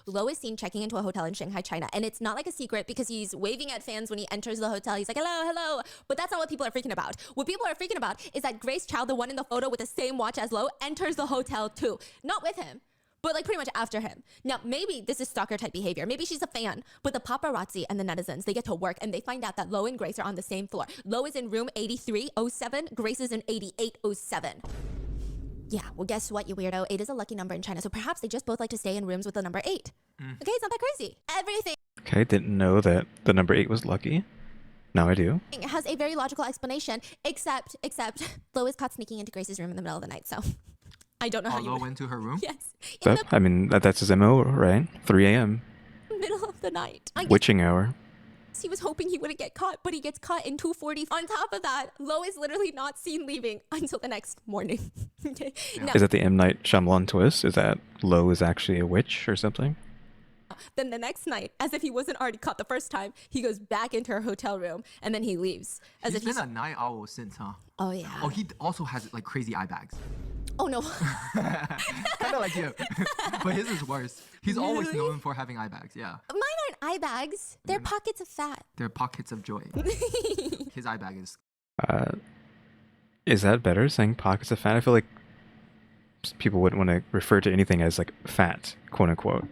Lo is seen checking into a hotel in Shanghai, China. And it's not like a secret because he's waving at fans when he enters the hotel. He's like, hello. But that's not what people are freaking about. What people are freaking about is that Grace Chow, the one in the photo with the same watch as Lo, enters the hotel too. Not with him, but like pretty much after him. Now, maybe this is stalker type behavior. Maybe she's a fan, but the paparazzi and the netizens, they get to work and they find out that Lo and Grace are on the same floor. Lo is in room 8307, Grace is in 8807. Yeah, well, guess what, you weirdo? 8 is a lucky number in China, so perhaps they just both like to stay in rooms with the number 8. Okay, it's not that crazy. Everything Okay, didn't know that the number 8 was lucky. Now I do. has a very logical explanation, except Lo is caught sneaking into Grace's room in the middle of the night, so... I don't know how you went to her room? Yes. That's his MO, right? 3 a.m. Middle of the night. Witching hour. He was hoping he wouldn't get caught, but he gets caught in 2:40. On top of that, Lo is literally not seen leaving until the next morning. Okay. Yeah. Now, Is that the M. Night Shyamalan twist? Is that Lo is actually a witch or something? then the next night, as if he wasn't already caught the first time, he goes back into her hotel room and then he leaves. As He's if been a night owl since, huh? Oh yeah. Oh, he also has like crazy eye bags. Oh no. Kind of like you. But his is worse. He's always Really? known for having eye bags, yeah. Mine aren't eye bags. They're pockets of fat. They're pockets of joy. His eye bag Is that better, saying pockets of fat? I feel like people wouldn't want to refer to anything as like fat, quote unquote.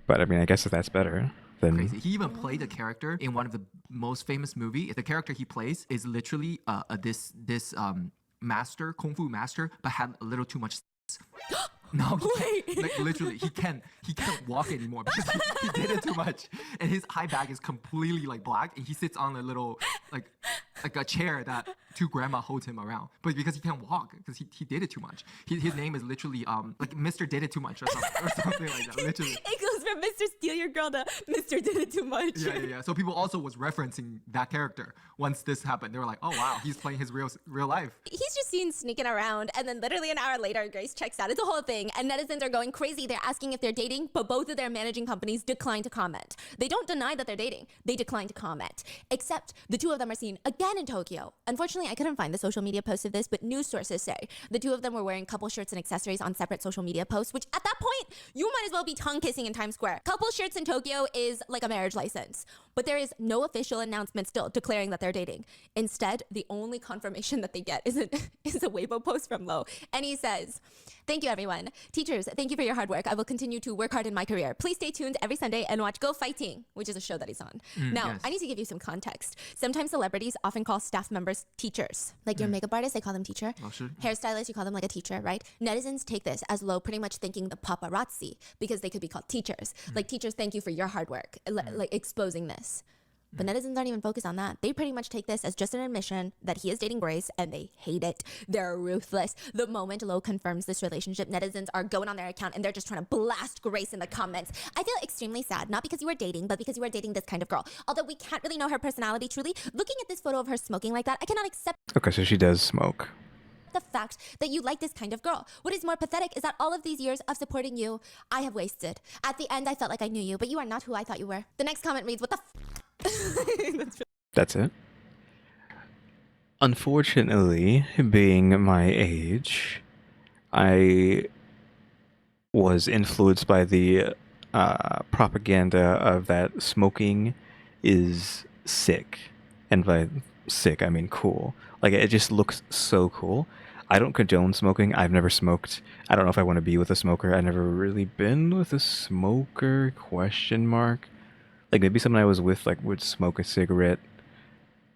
But I mean, I guess if that's better. then Crazy. He even played a character in one of the most famous movie. The character he plays is literally this master, kung fu master, but had a little too much. No, like literally, he can't walk anymore because he did it too much, and his high back is completely like black, and he sits on a little like a chair that two grandma holds him around, but because he can't walk because he did it too much. His name is literally like Mr. Did It Too Much or something like that. Literally, It goes from Mr. Steal Your Girl to Mr. Did It Too Much. yeah. So people also was referencing that character once this happened. They were like, oh wow, he's playing his real life. He's just seen sneaking around, and then literally an hour later, Grace checks out. It's a whole thing, and netizens are going crazy. They're asking if they're dating, but both of their managing companies decline to comment. They don't deny that they're dating. They decline to comment. Except the two of them are seen again in Tokyo. Unfortunately, I couldn't find the social media post of this, but news sources say the two of them were wearing couple shirts and accessories on separate social media posts, which at that point, you might as well be tongue kissing in Times Square. Couple shirts in Tokyo is like a marriage license, but there is no official announcement still declaring that they're dating. Instead, the only confirmation that they get is a Weibo post from Lo, and he says, "Thank you, everyone. Teachers, thank you for your hard work. I will continue to work hard in my career. Please stay tuned every Sunday and watch Go Fighting," which is a show that he's on. Now, yes. I need to give you some context. Sometimes celebrities often call staff members teachers. Like your makeup artist, they call them teacher. sure. Hairstylist, you call them like a teacher, right? Netizens take this as Lo pretty much thinking the paparazzi because they could be called teachers. Like, teachers, thank you for your hard work, like exposing this. But netizens aren't even focused on that. They pretty much take this as just an admission that he is dating Grace, and they hate it. They're ruthless. The moment Lo confirms this relationship, netizens are going on their account and they're just trying to blast Grace in the comments. I feel extremely sad, not because you are dating, but because you are dating this kind of girl. Although we can't really know her personality truly, looking at this photo of her smoking like that, I cannot accept okay, so she does smoke. the fact that you like this kind of girl. What is more pathetic is that all of these years of supporting you, I have wasted. At the end, I felt like I knew you, but you are not who I thought you were. The next comment reads, "What the That's it. Unfortunately, being my age, I was influenced by the propaganda of that smoking is sick. And by sick, I mean cool. Like, it just looks so cool. I don't condone smoking. I've never smoked. I don't know if I want to be with a smoker. I've never really been with a smoker, question mark. Like, maybe someone I was with, like, would smoke a cigarette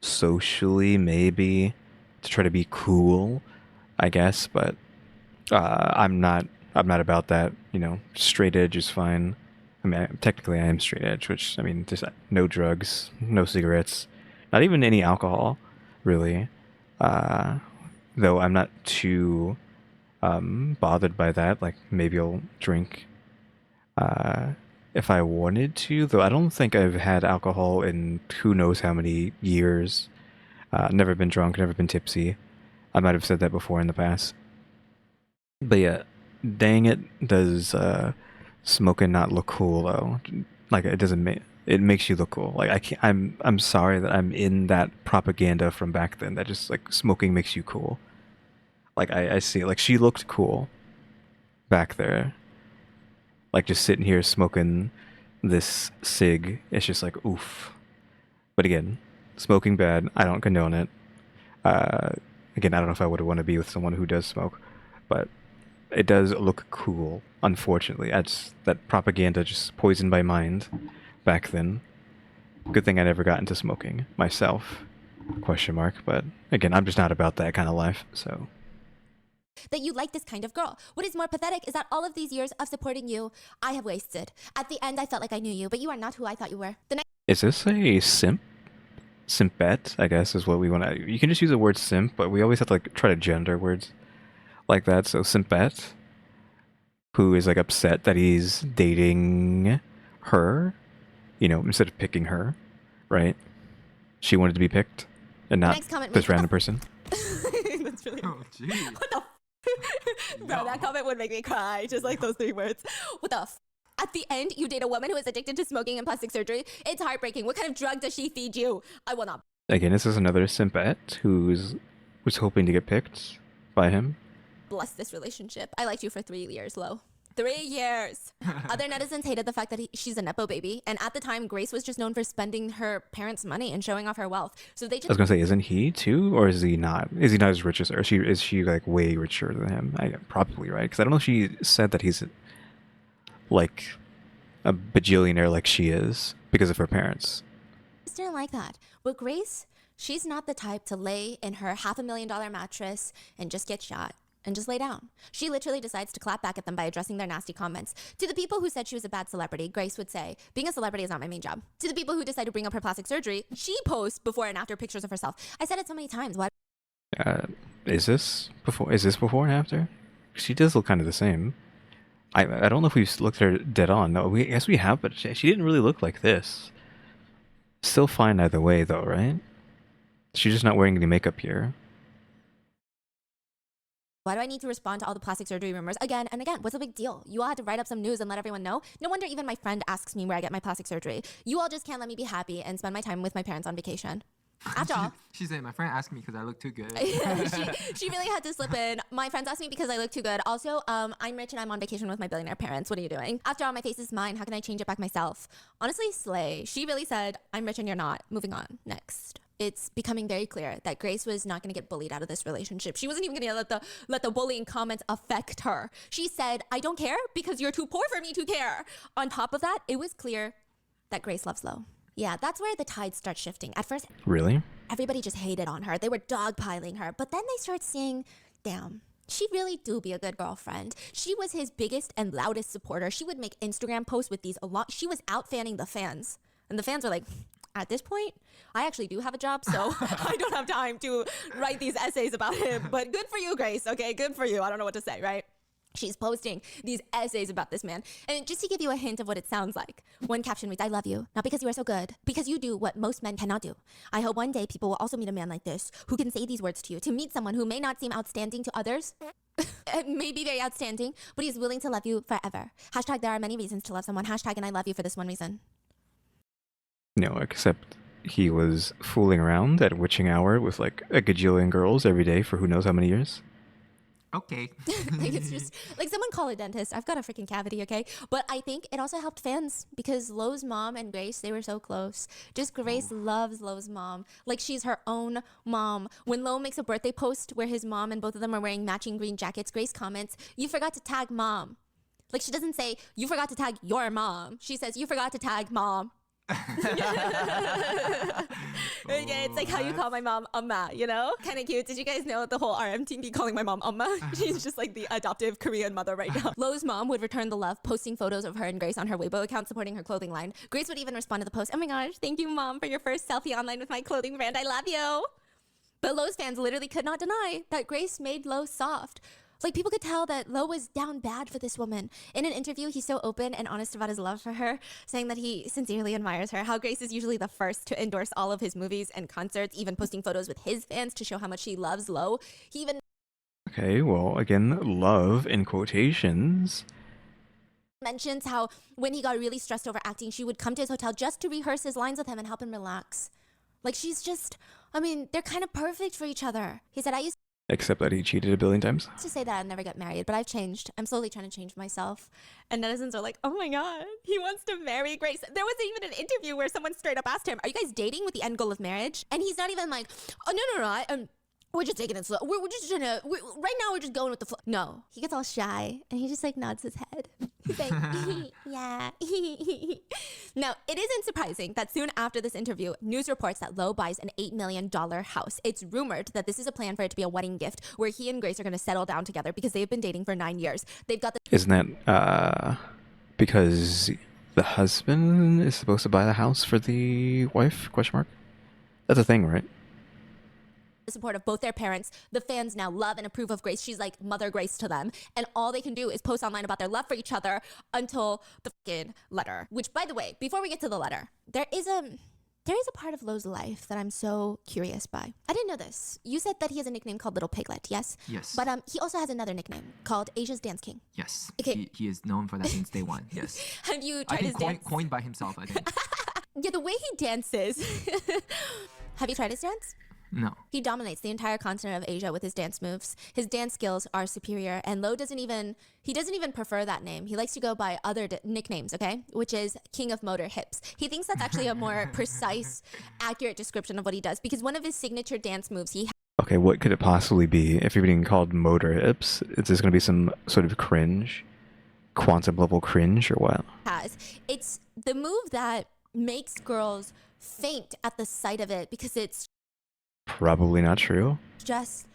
socially, maybe, to try to be cool, I guess, but I'm not about that, you know. Straight edge is fine. I mean, technically I am straight edge, which, I mean, just no drugs, no cigarettes, not even any alcohol, really. Though I'm not too bothered by that. Like, maybe I'll drink if I wanted to, though I don't think I've had alcohol in who knows how many years. Never been drunk, never been tipsy. I might have said that before in the past. But yeah, dang it, does smoking not look cool though? Like, it doesn't make it makes you look cool. Like, I can't. I'm sorry that I'm in that propaganda from back then. That just, like, smoking makes you cool. Like, I see it. Like, she looked cool back there. Like, just sitting here smoking this cig, it's just like, oof. But again, smoking bad. I don't condone it. Again, I don't know if I would want to be with someone who does smoke, but it does look cool. Unfortunately, that propaganda just poisoned my mind back then. Good thing I never got into smoking myself. Question mark. But again, I'm just not about that kind of life. So. that you like this kind of girl. What is more pathetic is that all of these years of supporting you, I have wasted. At the end, I felt like I knew you, but you are not who I thought you were. The next Is this a simp? Simpette, I guess, is what we want to... You can just use the word simp, but we always have to, like, try to gender words like that. So simpette, who is, like, upset that he's dating her, you know, instead of picking her, right? She wanted to be picked, and not next comment this reads, random person. That's really Oh, gee. What the Bro, that comment would make me cry, just like those 3 words. What the At the end, you date a woman who is addicted to smoking and plastic surgery. It's heartbreaking. What kind of drug does she feed you? I will not Again, this is another simpette who's was hoping to get picked by him. bless this relationship. I liked you for 3 years, Lo. 3 years. Other netizens hated the fact that she's a Nepo baby. And at the time, Grace was just known for spending her parents' money and showing off her wealth. So they I was just gonna say, isn't he too, or is he not? Is he not as rich as her? Is she like way richer than him? Probably, right? Because I don't know if she said that he's like a bajillionaire like she is because of her parents. just didn't like that. But Grace, she's not the type to lay in her $500,000 mattress and just get shot and just lay down. She literally decides to clap back at them by addressing their nasty comments. To the people who said she was a bad celebrity, Grace would say, being a celebrity is not my main job. To the people who decided to bring up her plastic surgery, she posts before and after pictures of herself. I said it so many times. Why? Is this before? Is this before and after? She does look kind of the same. I don't know if we've looked at her dead on. No, yes we have, but she didn't really look like this. Still fine either way, though, right? She's just not wearing any makeup here. Why do I need to respond to all the plastic surgery rumors again and again? What's the big deal? You all had to write up some news and let everyone know? No wonder even my friend asks me where I get my plastic surgery. You all just can't let me be happy and spend my time with my parents on vacation. After all, She said, my friend asked me because I look too good. she really had to slip in. My friends asked me because I look too good. Also, I'm rich and I'm on vacation with my billionaire parents. What are you doing? After all, my face is mine. How can I change it back myself? Honestly, slay. She really said, I'm rich and you're not. Moving on. Next. It's becoming very clear that Grace was not going to get bullied out of this relationship. She wasn't even going to let the bullying comments affect her. She said, I don't care because you're too poor for me to care. On top of that, it was clear that Grace loves Lo. Yeah, that's where the tide starts shifting. At first, Really? everybody just hated on her. They were dogpiling her. But then they start seeing, damn, she really do be a good girlfriend. She was his biggest and loudest supporter. She would make Instagram posts with these a lot. She was out fanning the fans. And the fans were like, at this point, I actually do have a job, so I don't have time to write these essays about him. But good for you, Grace, okay? Good for you. I don't know what to say, right? She's posting these essays about this man. And just to give you a hint of what it sounds like, one caption reads, I love you, not because you are so good, because you do what most men cannot do. I hope one day people will also meet a man like this, who can say these words to you, to meet someone who may not seem outstanding to others. It may be very outstanding, but he is willing to love you forever. Hashtag there are many reasons to love someone. Hashtag and I love you for this one reason. No, except he was fooling around at witching hour with like a gajillion girls every day for who knows how many years. Okay. Like it's just like someone call a dentist. I've got a freaking cavity, okay? But I think it also helped fans because Lo's mom and Grace, they were so close. Just Grace loves Lo's mom. Like she's her own mom. When Lo makes a birthday post where his mom and both of them are wearing matching green jackets, Grace comments, you forgot to tag mom. Like she doesn't say, you forgot to tag your mom. She says, you forgot to tag mom. Okay, it's like how you call my mom Amma, you know? Kind of cute. Did you guys know the whole RM team be calling my mom Amma? She's just like the adoptive Korean mother right now. Lo's mom would return the love, posting photos of her and Grace on her Weibo account supporting her clothing line. Grace would even respond to the post, oh my gosh, thank you mom for your first selfie online with my clothing brand. I love you. But Lo's fans literally could not deny that Grace made Lo soft. Like people could tell that Lo was down bad for this woman. In an interview, he's so open and honest about his love for her, saying that he sincerely admires her. How Grace is usually the first to endorse all of his movies and concerts, even posting photos with his fans to show how much he loves Lo. He even Okay, well, again, love in quotations. mentions how when he got really stressed over acting, she would come to his hotel just to rehearse his lines with him and help him relax. Like she's just, I mean, they're kind of perfect for each other. He said, I used Except that he cheated a billion times. to say that I'd never get married, but I've changed. I'm slowly trying to change myself. And netizens are like, oh my God, he wants to marry Grace. There was even an interview where someone straight up asked him, are you guys dating with the end goal of marriage? And he's not even like, oh, no, we're just taking it slow. We're just trying to, right now we're just going with the flow. No, he gets all shy and he just like nods his head. He's like, yeah. Now, it isn't surprising that soon after this interview, news reports that Lo buys an $8 million house. It's rumored that this is a plan for it to be a wedding gift where he and Grace are going to settle down together because they've been dating for 9 years. They've got the Isn't that because the husband is supposed to buy the house for the wife? Question mark. That's a thing, right? support of both their parents. The fans now love and approve of Grace. She's like Mother Grace to them. And all they can do is post online about their love for each other until the fucking letter. Which, by the way, before we get to the letter, there is a part of Lo's life that I'm so curious by. I didn't know this. You said that he has a nickname called Little Piglet, yes? Yes. But he also has another nickname called Asia's Dance King. Yes. Okay. He is known for that since day one. Yes. Have you I tried his think dance? coined by himself, I think. Yeah, the way he dances. Have you tried his dance? No. He dominates the entire continent of Asia with his dance moves. His dance skills are superior, and Lo doesn't even prefer that name. He likes to go by other nicknames, okay? Which is King of Motor Hips. He thinks that's actually a more precise, accurate description of what he does, because one of his signature dance moves Okay, what could it possibly be if you're being called motor hips? Is this going to be some sort of cringe? quantum level cringe or what? has. It's the move that makes girls faint at the sight of it because it's Probably not true. just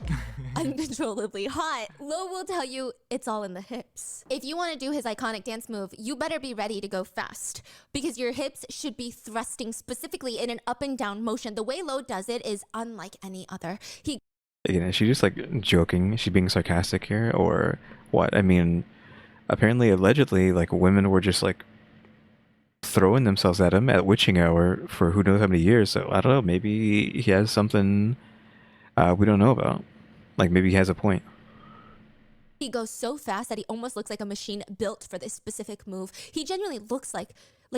uncontrollably hot. Lo will tell you it's all in the hips. If you want to do his iconic dance move, you better be ready to go fast because your hips should be thrusting specifically in an up and down motion. The way Lo does it is unlike any other. He Again, is she just like joking? Is she being sarcastic here or what? I mean, apparently, allegedly, like women were just like throwing themselves at him at witching hour for who knows how many years. So I don't know. Maybe he has something we don't know about. Like maybe he has a point. He goes so fast that he almost looks like a machine built for this specific move. He genuinely looks like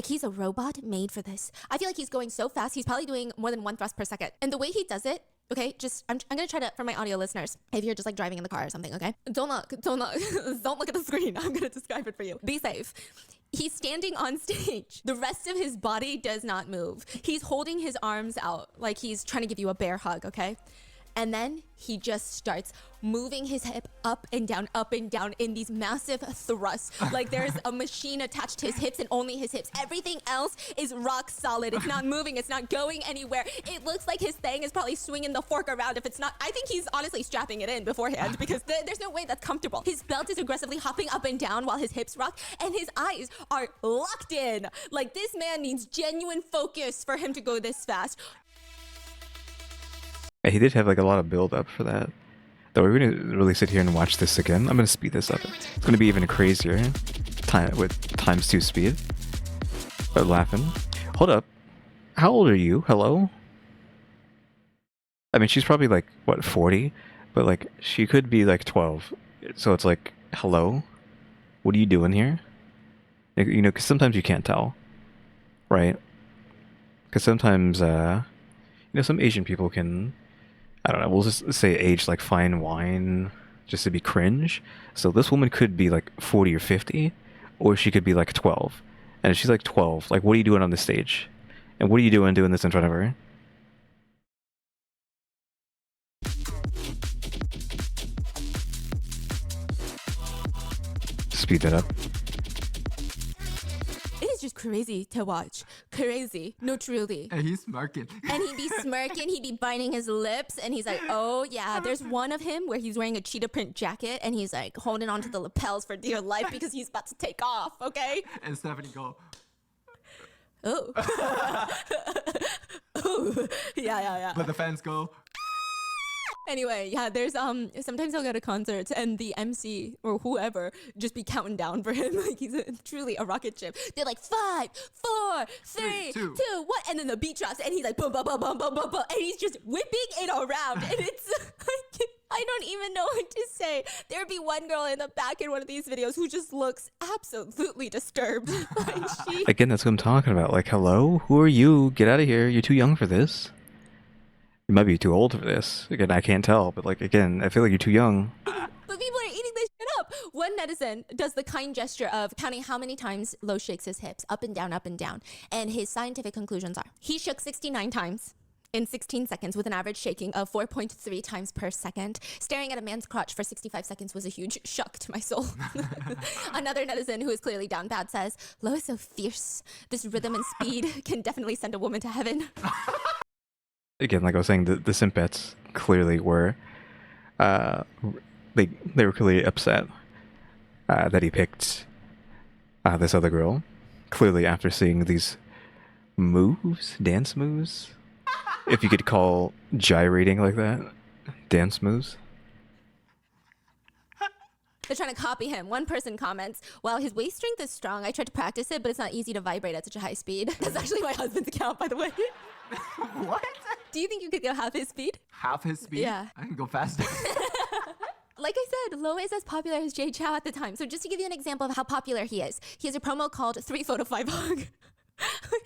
he's a robot made for this. I feel like he's going so fast. He's probably doing more than 1 thrust per second. And the way he does it, okay, just I'm gonna try to, for my audio listeners, if you're just like driving in the car or something, okay? Don't look, don't look at the screen. I'm gonna describe it for you. Be safe. He's standing on stage. The rest of his body does not move. He's holding his arms out like he's trying to give you a bear hug, okay? And then he just starts moving his hip up and down in these massive thrusts. Like there's a machine attached to his hips and only his hips. Everything else is rock solid. It's not moving. It's not going anywhere. It looks like his thing is probably swinging the fork around. If it's not, I think he's honestly strapping it in beforehand because there's no way that's comfortable. His belt is aggressively hopping up and down while his hips rock and his eyes are locked in. Like this man needs genuine focus for him to go this fast. He did have like a lot of build up for that. Though we're gonna really sit here and watch this again. I'm gonna speed this up. It's gonna be even crazier. With ×2 speed. But laughing. Hold up. How old are you? Hello? I mean, she's probably like, what, 40? But like, she could be like 12. So it's like, hello? What are you doing here? You know, because sometimes you can't tell. Right? Because sometimes, some Asian people can, I don't know, we'll just say age like fine wine just to be cringe. So this woman could be like 40 or 50, or she could be like 12. And if she's like 12, like what are you doing on the stage? And what are you doing this in front of her? Speed that up. It is just crazy to watch. Crazy. No, truly. And he's smirking. And he'd be smirking, he'd be biting his lips, and he's like, oh yeah. There's one of him where he's wearing a cheetah print jacket, and he's like holding onto the lapels for dear life because he's about to take off, okay? And Stephanie go, Oh. Oh. Yeah. but the fans go, Anyway, yeah, there's sometimes I'll go to concerts and the MC or whoever just be counting down for him like he's truly a rocket ship. They're like 5, 4, 3, 2, 1, and then the beat drops and he's like boom, boom, boom, boom, boom, boom, boom, and he's just whipping it around, and it's I don't even know what to say. There'd be one girl in the back in one of these videos who just looks absolutely disturbed. Like she. Again, that's what I'm talking about. Like, hello? Who are you? Get out of here. You're too young for this. You might be too old for this. Again, I can't tell, but like, again, I feel like you're too young. But people are eating this shit up. One netizen does the kind gesture of counting how many times Lo shakes his hips up and down, and his scientific conclusions are: he shook 69 times in 16 seconds with an average shaking of 4.3 times per second. Staring at a man's crotch for 65 seconds was a huge shock to my soul. Another netizen who is clearly down bad says, Lo is so fierce. This rhythm and speed can definitely send a woman to heaven. Again, like I was saying, the Simpets clearly were, they were clearly upset that he picked this other girl. Clearly, after seeing these dance moves, if you could call gyrating like that dance moves. They're trying to copy him. One person comments, "Well, his waist strength is strong. I tried to practice it, but it's not easy to vibrate at such a high speed." That's actually my husband's account, by the way. what? Do you think you could go half his speed? Half his speed? Yeah. I can go faster. Like I said, Lo is as popular as Jay Chou at the time. So just to give you an example of how popular he has a promo called 3 photo 5 hug.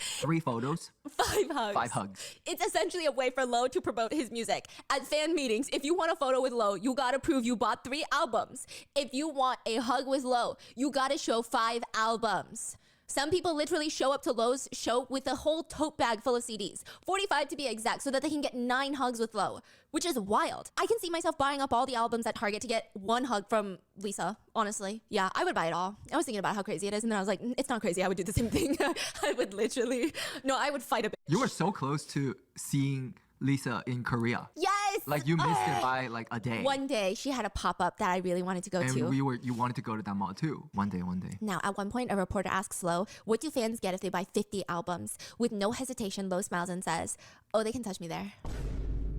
3 photos, 5 hugs. 5 hugs. It's essentially a way for Lo to promote his music. At fan meetings, if you want a photo with Lo, you gotta prove you bought 3 albums. If you want a hug with Lo, you gotta show 5 albums. Some people literally show up to Lowe's show with a whole tote bag full of CDs, 45 to be exact, so that they can get 9 hugs with Lo, which is wild. I can see myself buying up all the albums at Target to get 1 hug from Lisa, honestly. Yeah, I would buy it all. I was thinking about how crazy it is, and then I was like, it's not crazy. I would do the same thing. I would literally, no, I would fight a bit. You were so close to seeing Lisa in Korea. Yes! Like you missed it by like a day. One day, she had a pop-up that I really wanted to go and to. you wanted to go to that mall too. One day. Now, at one point, a reporter asks Lo, what do fans get if they buy 50 albums? With no hesitation, Lo smiles and says, oh, they can touch me there.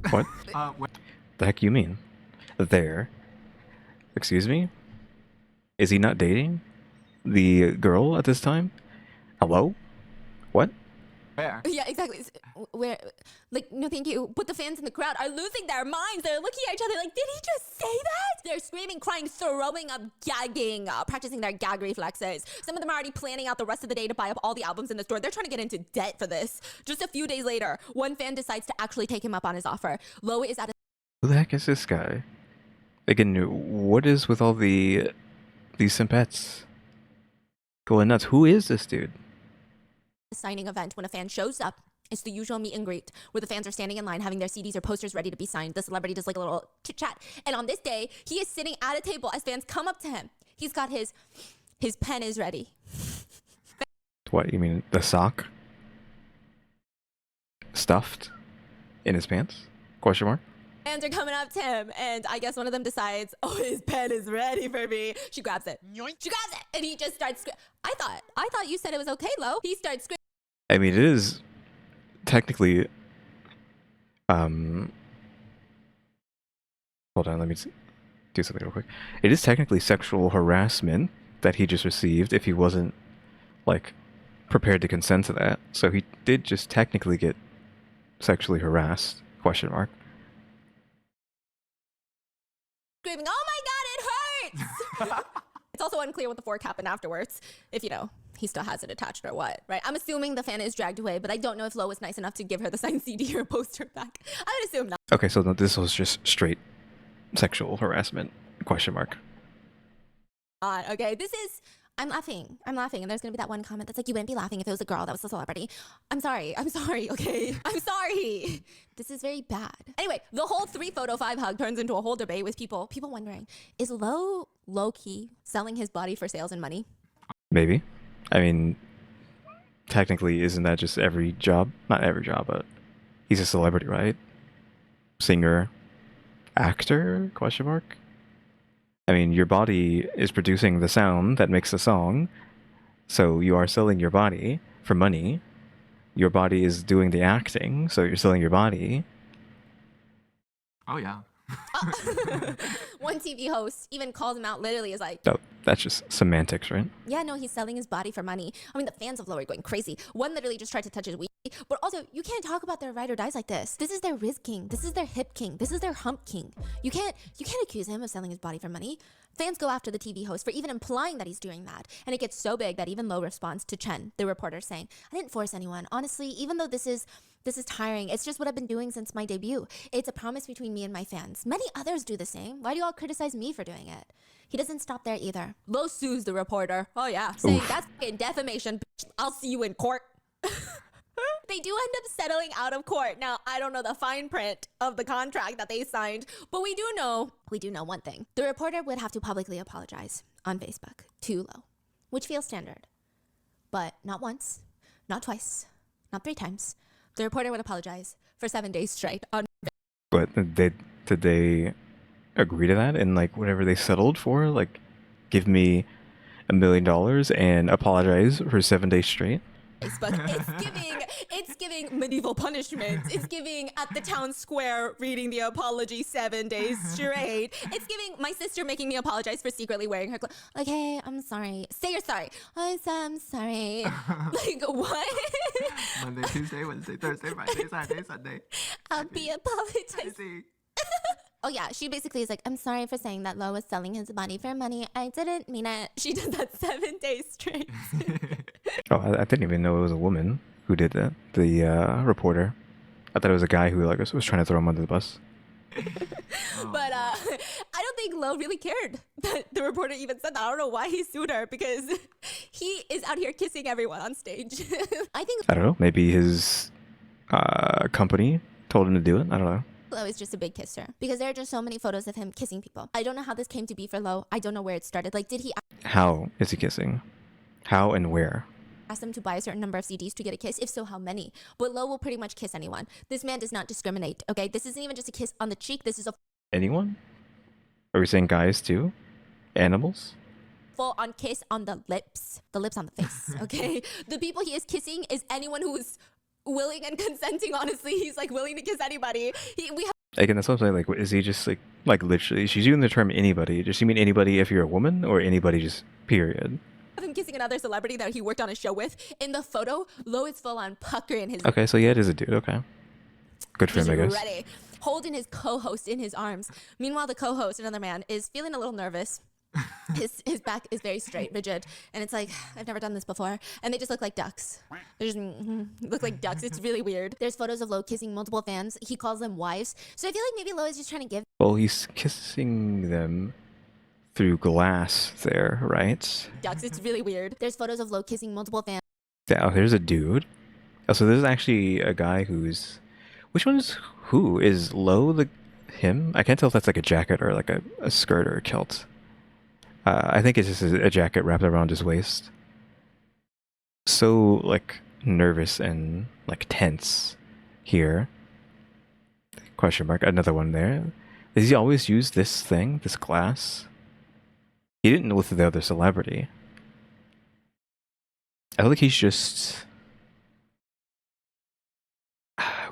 What What? the heck you mean? There? Excuse me? Is he not dating the girl at this time? Hello? What? Where? Yeah, exactly. Where, like, no thank you. But the fans in the crowd are losing their minds. They're looking at each other like, did he just say that? They're screaming, crying, throwing up, gagging, practicing their gag reflexes. Some of them are already planning out the rest of the day to buy up all the albums in the store. They're trying to get into debt for this. Just a few days later, one fan decides to actually take him up on his offer. Lo is at a Who the heck is this guy? Again, what is with all these simpettes going nuts? Who is this dude? signing event. When a fan shows up, it's the usual meet and greet where the fans are standing in line having their CDs or posters ready to be signed. The celebrity does like a little chit chat. And on this day, he is sitting at a table as fans come up to him. He's got his pen is ready. What, you mean the sock? Stuffed in his pants? Question mark? Fans are coming up to him, and I guess one of them decides, oh, his pen is ready for me. She grabs it. She grabs it, and he just starts I thought you said it was okay, Lo. He starts screaming. I mean, it is technically, hold on, let me do something real quick. It is technically sexual harassment that he just received if he wasn't, like, prepared to consent to that. So he did just technically get sexually harassed, question mark. Screaming, oh my God, it hurts! It's also unclear what the fork happened afterwards, if, you know, he still has it attached or what, right? I'm assuming the fan is dragged away, but I don't know if Lo was nice enough to give her the signed CD or poster back. I would assume not. Okay, so this was just straight sexual harassment, question mark. Okay, this is... I'm laughing, and there's gonna be that one comment that's like, you wouldn't be laughing if it was a girl that was a celebrity. I'm sorry, okay? I'm sorry. This is very bad. Anyway, the whole 3-photo 5 hug turns into a whole debate with people wondering, is Lo low-key selling his body for sales and money? Maybe. I mean, technically, isn't that just every job? Not every job, but he's a celebrity, right? Singer, actor, question mark? I mean, your body is producing the sound that makes the song, so you are selling your body for money. Your body is doing the acting, so you're selling your body. Oh, yeah. One TV host even calls him out, literally is like, No, that's just semantics, right? yeah, no, he's selling his body for money. I mean, the fans of Lo are going crazy. One literally just tried to touch his wee. But also, you can't talk about their ride or dies like this. This is their Riz king. This is their hip king. This is their hump king. You can't accuse him of selling his body for money. Fans go after the TV host for even implying that he's doing that. And it gets so big that even Lo responds to Chen, the reporter, saying, I didn't force anyone. Honestly, even though this is tiring, it's just what I've been doing since my debut. It's a promise between me and my fans. Many others do the same. Why do you all criticize me for doing it? He doesn't stop there either. Lo sues the reporter. Oh yeah, saying that's fucking defamation. Bitch. I'll see you in court. They do end up settling out of court. Now, I don't know the fine print of the contract that they signed, but we do know one thing. The reporter would have to publicly apologize on Facebook to Lo, which feels standard. But not once, not twice, not 3 times. The reporter would apologize for 7 days straight on. But did they agree to that and like whatever they settled for? Like, give me $1 million and apologize for 7 days straight? Facebook. It's giving medieval punishment. It's giving at the town square reading the apology 7 days straight. It's giving my sister making me apologize for secretly wearing her clothes. Okay, I'm sorry. Say you're sorry. I'm sorry. Like what? Monday, Tuesday, Wednesday, Thursday, Friday, Saturday, Sunday. I'll be apologizing. Oh yeah, she basically is like, I'm sorry for saying that Lo was selling his body for money. I didn't mean it. She did that 7 days straight. Oh, I didn't even know it was a woman who did that. The reporter. I thought it was a guy who like was trying to throw him under the bus. But I don't think Lo really cared that the reporter even said that. I don't know why he sued her, because he is out here kissing everyone on stage. I think I don't know. Maybe his company told him to do it. I don't know. Lo is just a big kisser, because there are just so many photos of him kissing people. I don't know how this came to be for Lo. I don't know where it started. Like, did he How is he kissing? How and where? ask them to buy a certain number of CDs to get a kiss? If so, how many? But Lo will pretty much kiss anyone. This man does not discriminate, okay? This isn't even just a kiss on the cheek. This is a Anyone? Are we saying guys too? Animals? full-on kiss on the lips. The lips on the face, okay? The people he is kissing is anyone who is willing and consenting, honestly. He's, like, willing to kiss anybody. We have Again, that's what I'm saying. Like, is he just like literally? She's using the term anybody. Does she mean anybody if you're a woman, or anybody just period? him kissing another celebrity that he worked on a show with. In the photo, Lo is full-on puckering his Okay, so yeah, it is a dude. Okay, good for him, I guess. ready, holding his co-host in his arms. Meanwhile, the co-host, another man, is feeling a little nervous. His back is very straight, rigid, and it's like, I've never done this before. And they just look like ducks. They just look like ducks. It's really weird. There's photos of Lo kissing multiple fans. He calls them wives. So I feel like maybe Lo is just trying to give Well, he's kissing them through glass there, right? ducks. It's really weird. There's photos of Lo kissing multiple fans. Yeah, oh, there's a dude. Oh, so there's actually a guy who's... Which one is who? Is Lo the him? I can't tell if that's like a jacket or like a skirt or a kilt. I think it's just a jacket wrapped around his waist. So, like, nervous and, like, tense here. Question mark. Another one there. Does he always use this thing? This glass? He didn't with the other celebrity. I feel like he's just...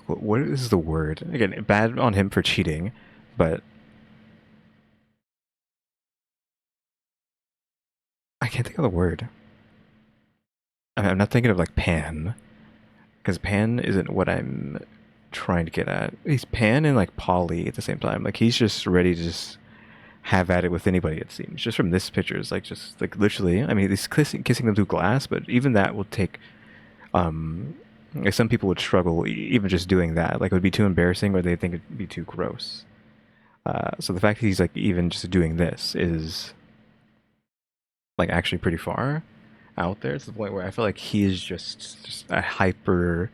What is the word? Again, bad on him for cheating, but... I can't think of the word. I'm not thinking of like pan, because pan isn't what I'm trying to get at. He's pan and like poly at the same time. Like he's just ready to just have at it with anybody. It seems just from this picture, it's like just like literally. I mean, he's kissing them through glass, but even that will take. Like some people would struggle even just doing that. Like it would be too embarrassing, or they think it'd be too gross. So the fact that he's like even just doing this is. Like actually pretty far out there to the point where I feel like he is just a hyper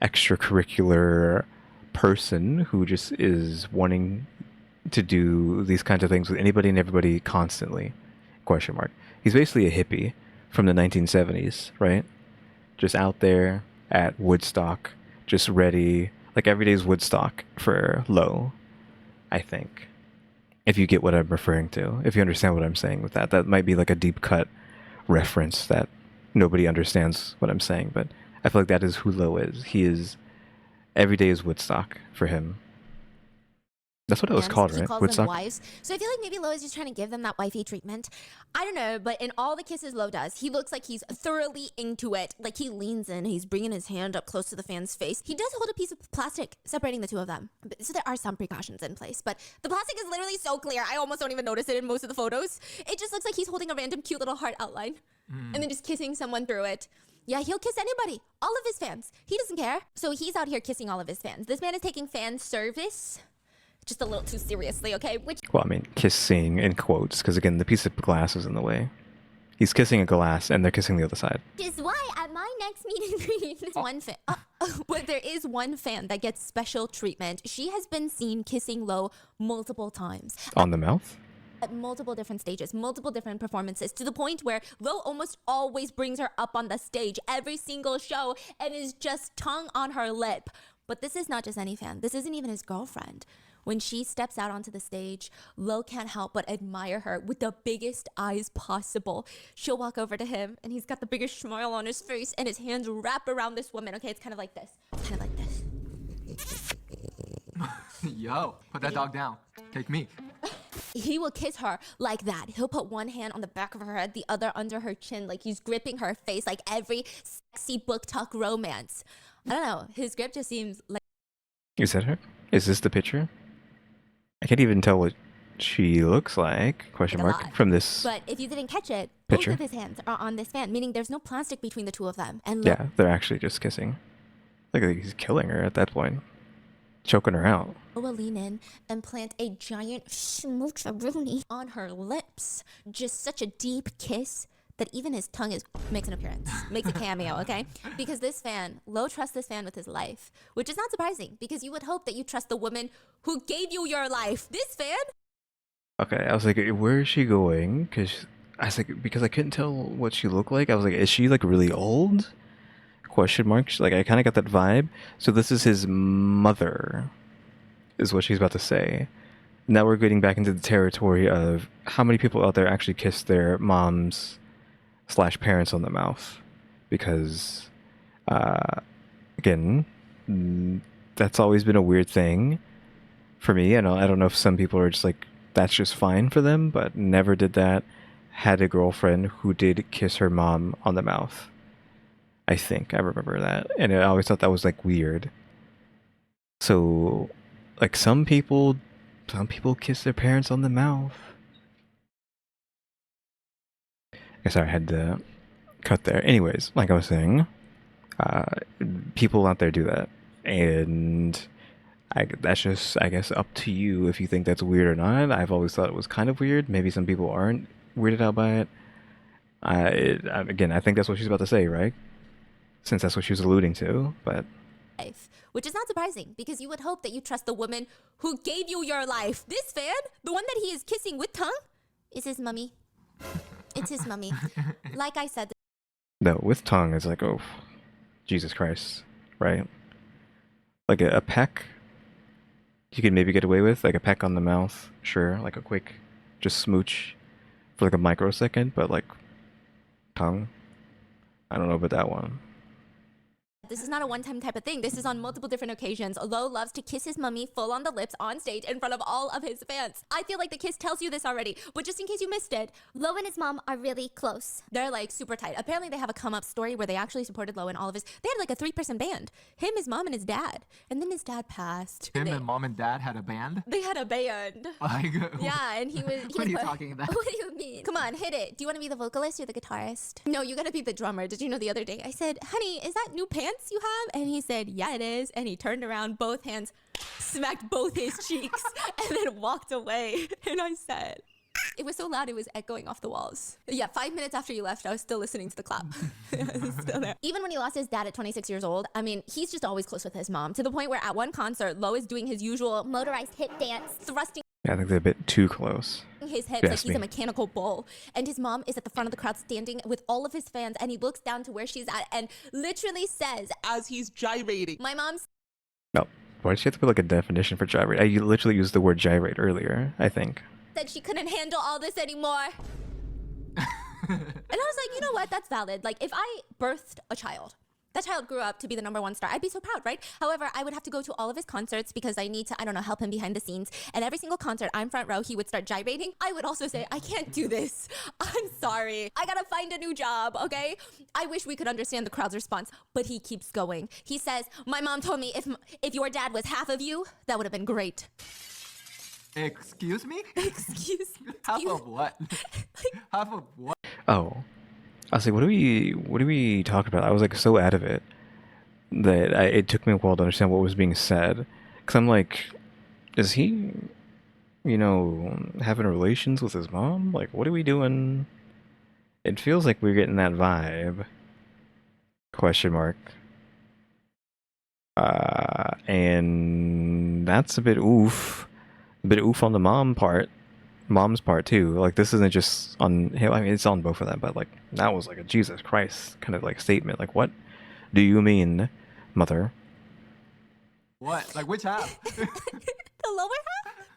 extracurricular person who just is wanting to do these kinds of things with anybody and everybody constantly. Question mark. He's basically a hippie from the 1970s, right? Just out there at Woodstock, just ready. Like every day's Woodstock for Lo, I think. If you get what I'm referring to, if you understand what I'm saying with that, that might be like a deep cut reference that nobody understands what I'm saying, but I feel like that is who Lo is. He is, every day is Woodstock for him. That's what it was called, He right? calls Woodstock? them wives. So I feel like maybe Lo is just trying to give them that wifey treatment. I don't know, but in all the kisses Lo does, he looks like he's thoroughly into it. Like he leans in, he's bringing his hand up close to the fan's face. He does hold a piece of plastic separating the two of them. So there are some precautions in place, but the plastic is literally so clear. I almost don't even notice it in most of the photos. It just looks like he's holding a random cute little heart outline and then just kissing someone through it. Yeah, he'll kiss anybody, all of his fans. He doesn't care. So he's out here kissing all of his fans. This man is taking fan service just a little too seriously, okay? Well, I mean, kissing in quotes, because again, the piece of glass is in the way. He's kissing a glass, and they're kissing the other side. Is why at my next meet and greet, but there is one fan that gets special treatment. She has been seen kissing Lo multiple times. On the mouth? At multiple different stages, multiple different performances, to the point where Lo almost always brings her up on the stage every single show and is just tongue on her lip. But this is not just any fan. This isn't even his girlfriend. When she steps out onto the stage, Lo can't help but admire her with the biggest eyes possible. She'll walk over to him, and he's got the biggest smile on his face, and his hands wrap around this woman. Okay, it's kind of like this. Kind of like this. Yo, put that dog down. Take me. He will kiss her like that. He'll put one hand on the back of her head, the other under her chin, like he's gripping her face, like every sexy book talk romance. I don't know. His grip just seems like... Is that her? Is this the picture? I can't even tell what she looks like, question Like a mark, lot. from this But if you didn't catch it, picture. both of his hands are on this fan, meaning there's no plastic between the two of them. And Lo Yeah, they're actually just kissing. Look, he's killing her at that point. choking her out. Will lean in and plant a giant smooch-a-rooney on her lips. Just such a deep kiss that even his tongue makes an appearance, makes a cameo, okay? Because this fan, Lo trusts this fan with his life, which is not surprising because you would hope that you trust the woman who gave you your life. This fan? Okay, I was like, where is she going? Because I was like, because I couldn't tell what she looked like. I was like, is she like really old? Question marks. Like I kind of got that vibe. So this is his mother, is what she's about to say. Now we're getting back into the territory of how many people out there actually kiss their moms slash parents on the mouth, because again, that's always been a weird thing for me. And I don't know if some people are just like, that's just fine for them, but never did that. Had a girlfriend who did kiss her mom on the mouth. I think I remember that, and I always thought that was like weird. So, like some people kiss their parents on the mouth. Sorry, I had to cut there. Anyways, like I was saying, people out there do that, and that's just, I guess, up to you if you think that's weird or not. I've always thought it was kind of weird. Maybe some people aren't weirded out by it. Again, I think that's what she's about to say, right? Since that's what she was alluding to, but... Which is not surprising, because you would hope that you trust the woman who gave you your life. This fan, the one that he is kissing with tongue, is his mummy. It's his mummy. Like I said... No, with tongue, it's like, oh, Jesus Christ, right? Like a peck, you could maybe get away with, like a peck on the mouth, sure, like a quick, just smooch for like a microsecond, but like, tongue, I don't know about that one. This is not a one-time type of thing. This is on multiple different occasions. Lo loves to kiss his mummy full on the lips on stage in front of all of his fans. I feel like the kiss tells you this already, but just in case you missed it, Lo and his mom are really close. they're like super tight. Apparently they have a come-up story where they actually supported Lo in all of his... They had like a 3-person band. Him, his mom, and his dad. And then his dad passed. Him and mom and dad had a band? They had a band. Like, Yeah, and he was... what are you talking about? What do you mean? Come on, hit it. Do you want to be the vocalist or the guitarist? No, you gotta be the drummer. Did you know the other day I said, honey, is that new pants you have? And he said, yeah, it is. And he turned around, both hands, smacked both his cheeks, and then walked away. And I said, it was so loud it was echoing off the walls. Yeah, 5 minutes after you left, I was still listening to the clap. It was still there. Even when he lost his dad at 26 years old, I mean, he's just always close with his mom, to the point where at one concert, Lo is doing his usual Motorized hip dance. thrusting Yeah, I think they're a bit too close. his hips Yes, like he's me. a mechanical bull. And his mom is at the front of the crowd standing with all of his fans, and he looks down to where she's at and literally says, as he's gyrating. my mom No, why does she have to put like a definition for gyrate? I literally used the word gyrate earlier, I think. said she couldn't handle all this anymore. And I was like, you know what? That's valid. Like, if I birthed a child, that child grew up to be the #1 star, I'd be so proud, right? However, I would have to go to all of his concerts because I need to, I don't know, help him behind the scenes. And every single concert, I'm front row, he would start gyrating. I would also say, I can't do this. I'm sorry. I gotta find a new job, okay? I wish we could understand the crowd's response, but he keeps going. He says, my mom told me if your dad was half of you, that would have been great. Excuse me? Excuse me. Half of what? Half of what? Oh, I was like, what do we talk about? I was like so out of it that it took me a while to understand what was being said. Cause I'm like, is he, having relations with his mom? Like, what are we doing? It feels like we're getting that vibe. Question mark. And that's a bit oof. A bit oof on the mom's part too. Like, this isn't just on him. I mean, it's on both of them, but like, that was like a Jesus Christ kind of like statement. Like, what do you mean, mother? What? Like, which half? The lower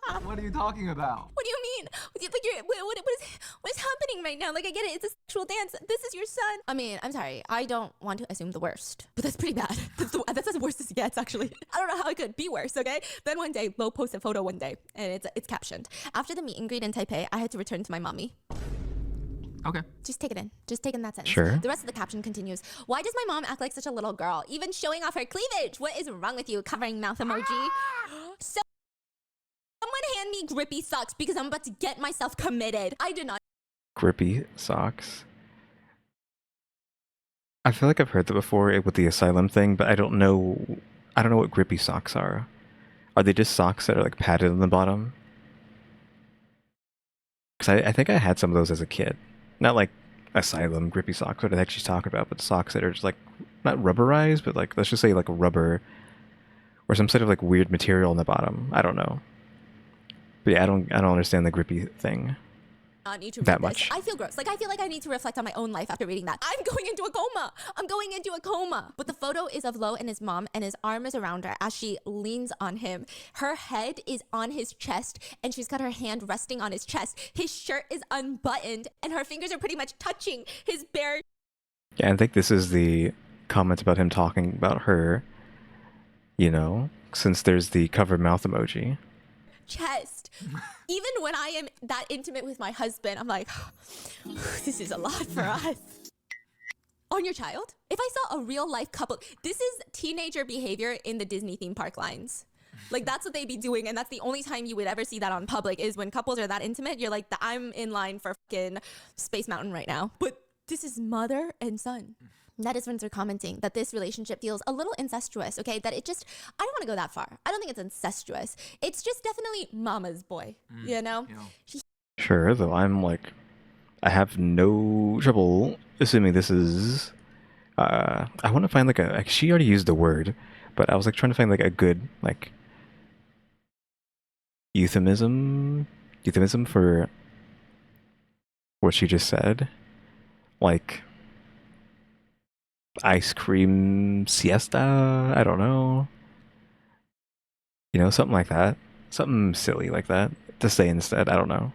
half? What are you talking about? What do you mean? What is happening right now? Like, I get it. It's a sexual dance. This is your son. I mean, I'm sorry. I don't want to assume the worst, but that's pretty bad. That's as worse as it gets, actually. I don't know how it could be worse, okay? Then one day, Lo posted a photo one day, and it's captioned. After the meet and greet in Taipei, I had to return to my mommy. Okay. Just take it in. Just take in that sentence. Sure. The rest of the caption continues. Why does my mom act like such a little girl? Even showing off her cleavage. What is wrong with you? Covering mouth emoji. So someone hand me grippy socks because I'm about to get myself committed. I did not. Grippy socks. I feel like I've heard that before with the asylum thing, but I don't know what grippy socks are. Are they just socks that are like padded on the bottom? Because I think I had some of those as a kid. Not like Asylum grippy socks, what the heck she's talking about, but socks that are just like, not rubberized, but like, let's just say like rubber or some sort of like weird material on the bottom. I don't know. But yeah, I don't understand the grippy thing. Not need to That read this. much. I feel gross. Like, I feel like I need to reflect on my own life after reading that. I'm going into a coma. I'm going into a coma. But the photo is of Lo and his mom, and his arm is around her as she leans on him. Her head is on his chest, and she's got her hand resting on his chest. His shirt is unbuttoned, and her fingers are pretty much touching his bare. Yeah, I think this is the comment about him talking about her, you know, since there's the covered mouth emoji. Chest. Even when I am that intimate with my husband, I'm like, this is a lot for us. On your child? If I saw a real life couple, this is teenager behavior in the Disney theme park lines. Like, that's what they'd be doing, and that's the only time you would ever see that on public is when couples are that intimate. You're like, I'm in line for fucking Space Mountain right now. But this is mother and son. Netizens are commenting that this relationship feels a little incestuous, okay? That it just, I don't want to go that far. I don't think it's incestuous. It's just definitely mama's boy, you know? Yeah. Sure, though I'm like, I have no trouble assuming this is, I want to find like she already used the word, but I was like trying to find like a good, like, euphemism for what she just said. Like, ice cream siesta? I don't know. You know, something like that. Something silly like that to say instead. I don't know.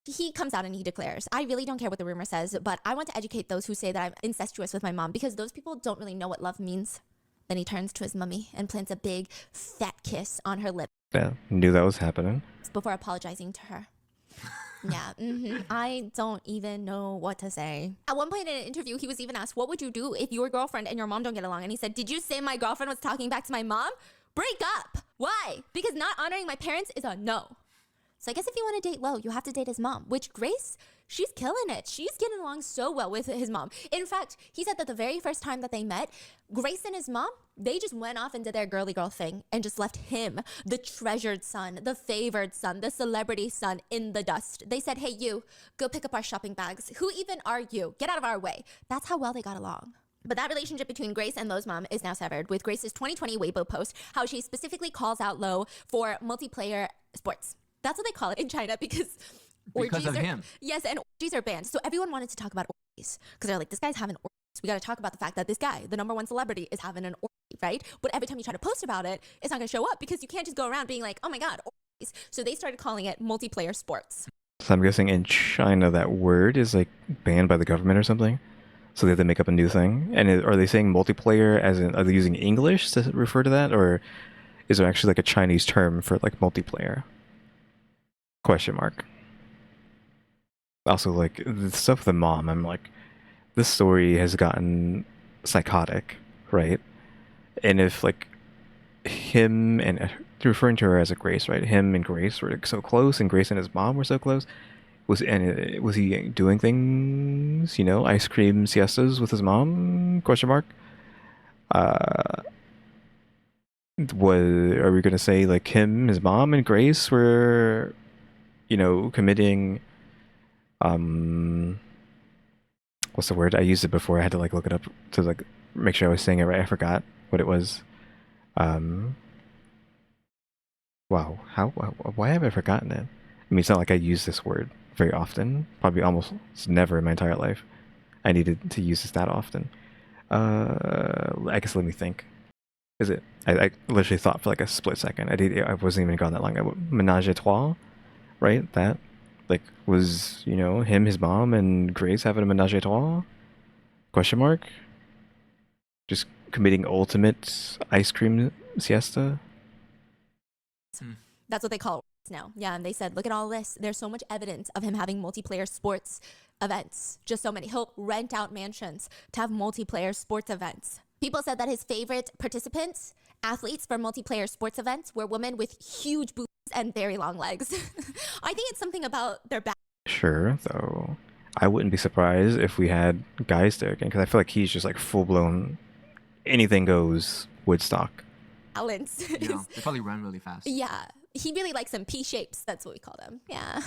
He comes out and he declares, I really don't care what the rumor says, but I want to educate those who say that I'm incestuous with my mom because those people don't really know what love means. Then he turns to his mummy and plants a big, fat kiss on her lips Yeah, knew that was happening. before apologizing to her. Yeah, I don't even know what to say. At one point in an interview, he was even asked, what would you do if your girlfriend and your mom don't get along? And he said, did you say my girlfriend was talking back to my mom? Break up. Why? Because not honoring my parents is a no. So I guess if you want to date Lo, you have to date his mom, which Grace, she's killing it. She's getting along so well with his mom. In fact, he said that the very first time that they met, Grace and his mom, they just went off and did their girly girl thing and just left him, the treasured son, the favored son, the celebrity son, in the dust. They said, hey, you, go pick up our shopping bags. Who even are you? Get out of our way. That's how well they got along. But that relationship between Grace and Lo's mom is now severed with Grace's 2020 Weibo post, how she specifically calls out Lo for multiplayer sports. That's what they call it in China because orgies of are, him. Yes, and orgies are banned. So everyone wanted to talk about orgies because they're like, this guy's having orgies. We got to talk about the fact that this guy, the #1 celebrity, is having an orgy, right? But every time you try to post about it, it's not going to show up because you can't just go around being like, oh my God, orgies. So they started calling it multiplayer sports. So I'm guessing in China that word is like banned by the government or something. So they have to make up a new thing. And are they saying multiplayer as in, are they using English to refer to that? Or is there actually like a Chinese term for like multiplayer? Question mark. Also, like, the stuff with the mom, I'm like, this story has gotten psychotic, right? And if, like, him and, referring to her as a Grace, right? Him and Grace were like, so close, and Grace and his mom were so close. Was he doing things, you know, ice cream siestas with his mom? Question mark. Are we gonna say like him, his mom, and Grace were, you know, committing, what's the word? I used it before. I had to like look it up to like make sure I was saying it right. I forgot what it was. Wow. Why have I forgotten it? I mean, it's not like I use this word very often. Probably almost never in my entire life. I needed to use this that often. I guess let me think. Is it? I literally thought for like a split second. I wasn't even gone that long. Ménage à trois, right? That like was, you know, him, his mom, and Grace having a ménage à trois? Question mark. Just committing ultimate ice cream siesta. That's what they call it now. Yeah, and they said, look at all this. There's so much evidence of him having multiplayer sports events. Just so many. He'll rent out mansions to have multiplayer sports events. People said that his favorite participants, athletes for multiplayer sports events, were women with huge boobs and very long legs. I think it's something about their back. Sure, though. I wouldn't be surprised if we had guys there again, because I feel like he's just like full-blown anything goes Woodstock. balance. Yeah, they probably run really fast. Yeah. He really likes them P shapes. That's what we call them. Yeah.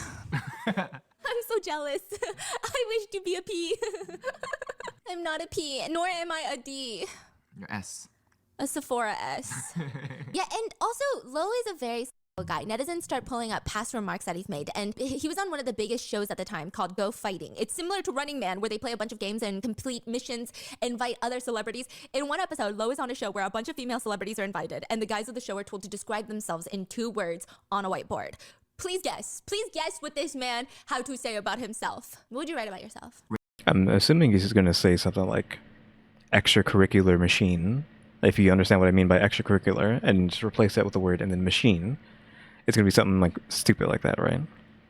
I'm so jealous. I wish to be a P. I'm not a P, nor am I a D. Your S. A Sephora S. Yeah, and also Lo is a very guy. Netizens start pulling up past remarks that he's made, and he was on one of the biggest shows at the time called Go Fighting. It's similar to Running Man, where they play a bunch of games and complete missions, invite other celebrities. In one episode, Lo is on a show where a bunch of female celebrities are invited, and the guys of the show are told to describe themselves in 2 words on a whiteboard. Please guess what this man had to say about himself. What would you write about yourself? I'm assuming he's going to say something like extracurricular machine, if you understand what I mean by extracurricular, and just replace that with the word and then machine. It's going to be something like stupid like that, right?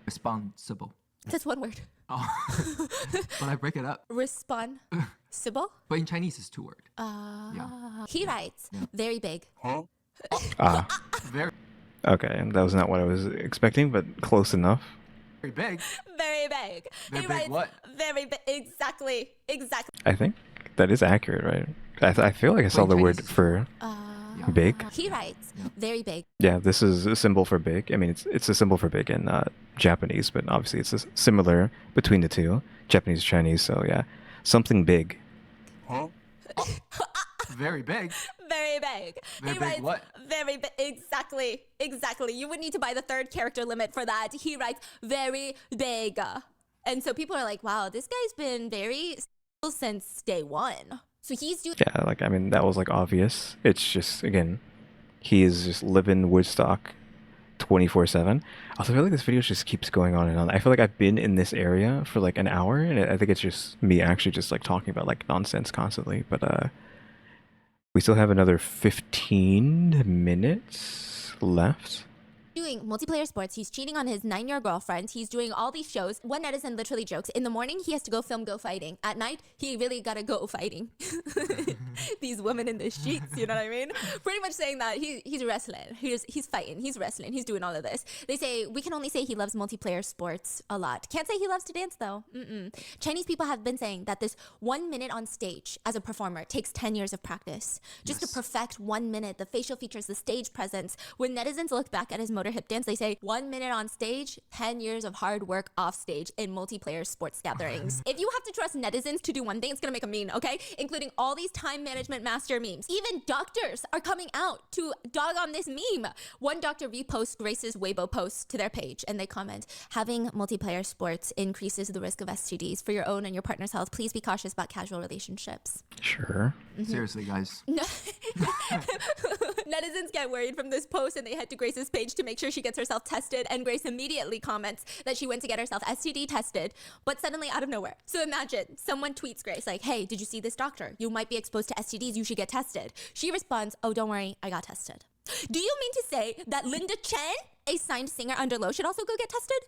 Responsible. That's 1 word. Oh. But I break it up. Responsible? But in Chinese, it's 2 word. Yeah. He writes, very big. Very, Okay, that was not what I was expecting, but close enough. very big. Very big. Very He big writes, what? very big. Exactly. I think that is accurate, right? I feel like I saw in the word Chinese- for big. He writes, very big. Yeah, this is a symbol for big. I mean, it's a symbol for big in Japanese, but obviously it's similar between the two, Japanese, Chinese. So yeah, something big. Very big. Very big. Very He big writes, what? very big. Exactly. You would need to buy the 3rd character limit for that. He writes, very big. And so people are like, wow, this guy's been very since day 1. So he's doing. Yeah, like I mean that was like obvious. It's just again, he is just living Woodstock 24/7. Also, I feel like this video just keeps going on and on. I feel like I've been in this area for like an hour, and I think it's just me actually just like talking about like nonsense constantly. But we still have another 15 minutes left. Doing multiplayer sports. He's cheating on his 9-year girlfriend. He's doing all these shows. One netizen literally jokes, in the morning, he has to go film Go Fighting. At night, he really gotta go fighting. These women in the sheets, you know what I mean? Pretty much saying that he's wrestling. He's fighting. He's wrestling. He's doing all of this. They say, we can only say he loves multiplayer sports a lot. Can't say he loves to dance, though. Chinese people have been saying that this 1 minute on stage as a performer takes 10 years of practice. Just to perfect 1 minute, the facial features, the stage presence. When netizens look back at his motor hip dance, they say 1 minute on stage, 10 years of hard work off stage in multiplayer sports gatherings. If you have to trust netizens to do one thing, it's gonna make a meme, okay? Including all these time management master memes. Even doctors are coming out to dog on this meme. One doctor reposts Grace's Weibo post to their page and they comment, having multiplayer sports increases the risk of STDs. For your own and your partner's health, please be cautious about casual relationships. Sure. Seriously, guys. Netizens get worried from this post and they head to Grace's page to make sure she gets herself tested, and Grace immediately comments that she went to get herself STD tested, but suddenly out of nowhere. So imagine someone tweets Grace like, hey, did you see this doctor? You might be exposed to STDs, you should get tested. She responds, oh, don't worry, I got tested. Do you mean to say that Linda Chen, a signed singer under Lo, should also go get tested?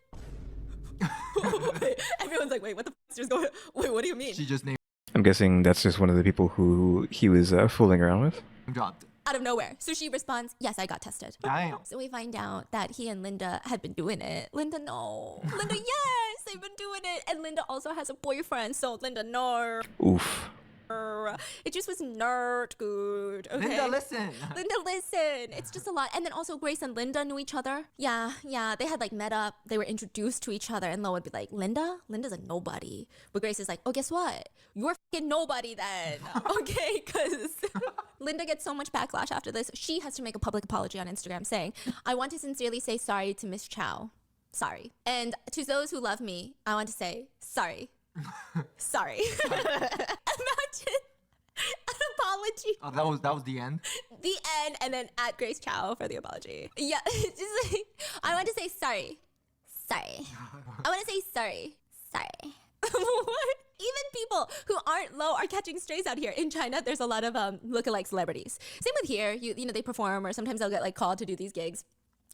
Everyone's like, wait, what the f is going on? Wait, what do you mean? She just named I'm guessing that's just one of the people who he was fooling around with. dropped. Out of nowhere. So she responds, yes, I got tested. Damn. So we find out that he and Linda had been doing it. Linda, no. Linda, yes, they've been doing it. And Linda also has a boyfriend, so Linda, no. Oof. It just was not good. Okay? Linda, listen. Linda, listen. It's just a lot. And then also Grace and Linda knew each other. Yeah. They had like met up. They were introduced to each other. And Lo would be like, Linda? Linda's a nobody. But Grace is like, oh, guess what? You're fucking nobody then. Okay? Because Linda gets so much backlash after this. She has to make a public apology on Instagram saying, I want to sincerely say sorry to Miss Chow. Sorry. And to those who love me, I want to say sorry. Sorry. Imagine an apology. Oh, that was the end. The end, and then at Grace Chow for the apology. Yeah, it's just like, I want to say sorry. Sorry. I want to say sorry. Sorry. What? Even people who aren't Lo are catching strays out here. In China, there's a lot of lookalike celebrities. Same with here. You know, they perform, or sometimes they'll get like called to do these gigs.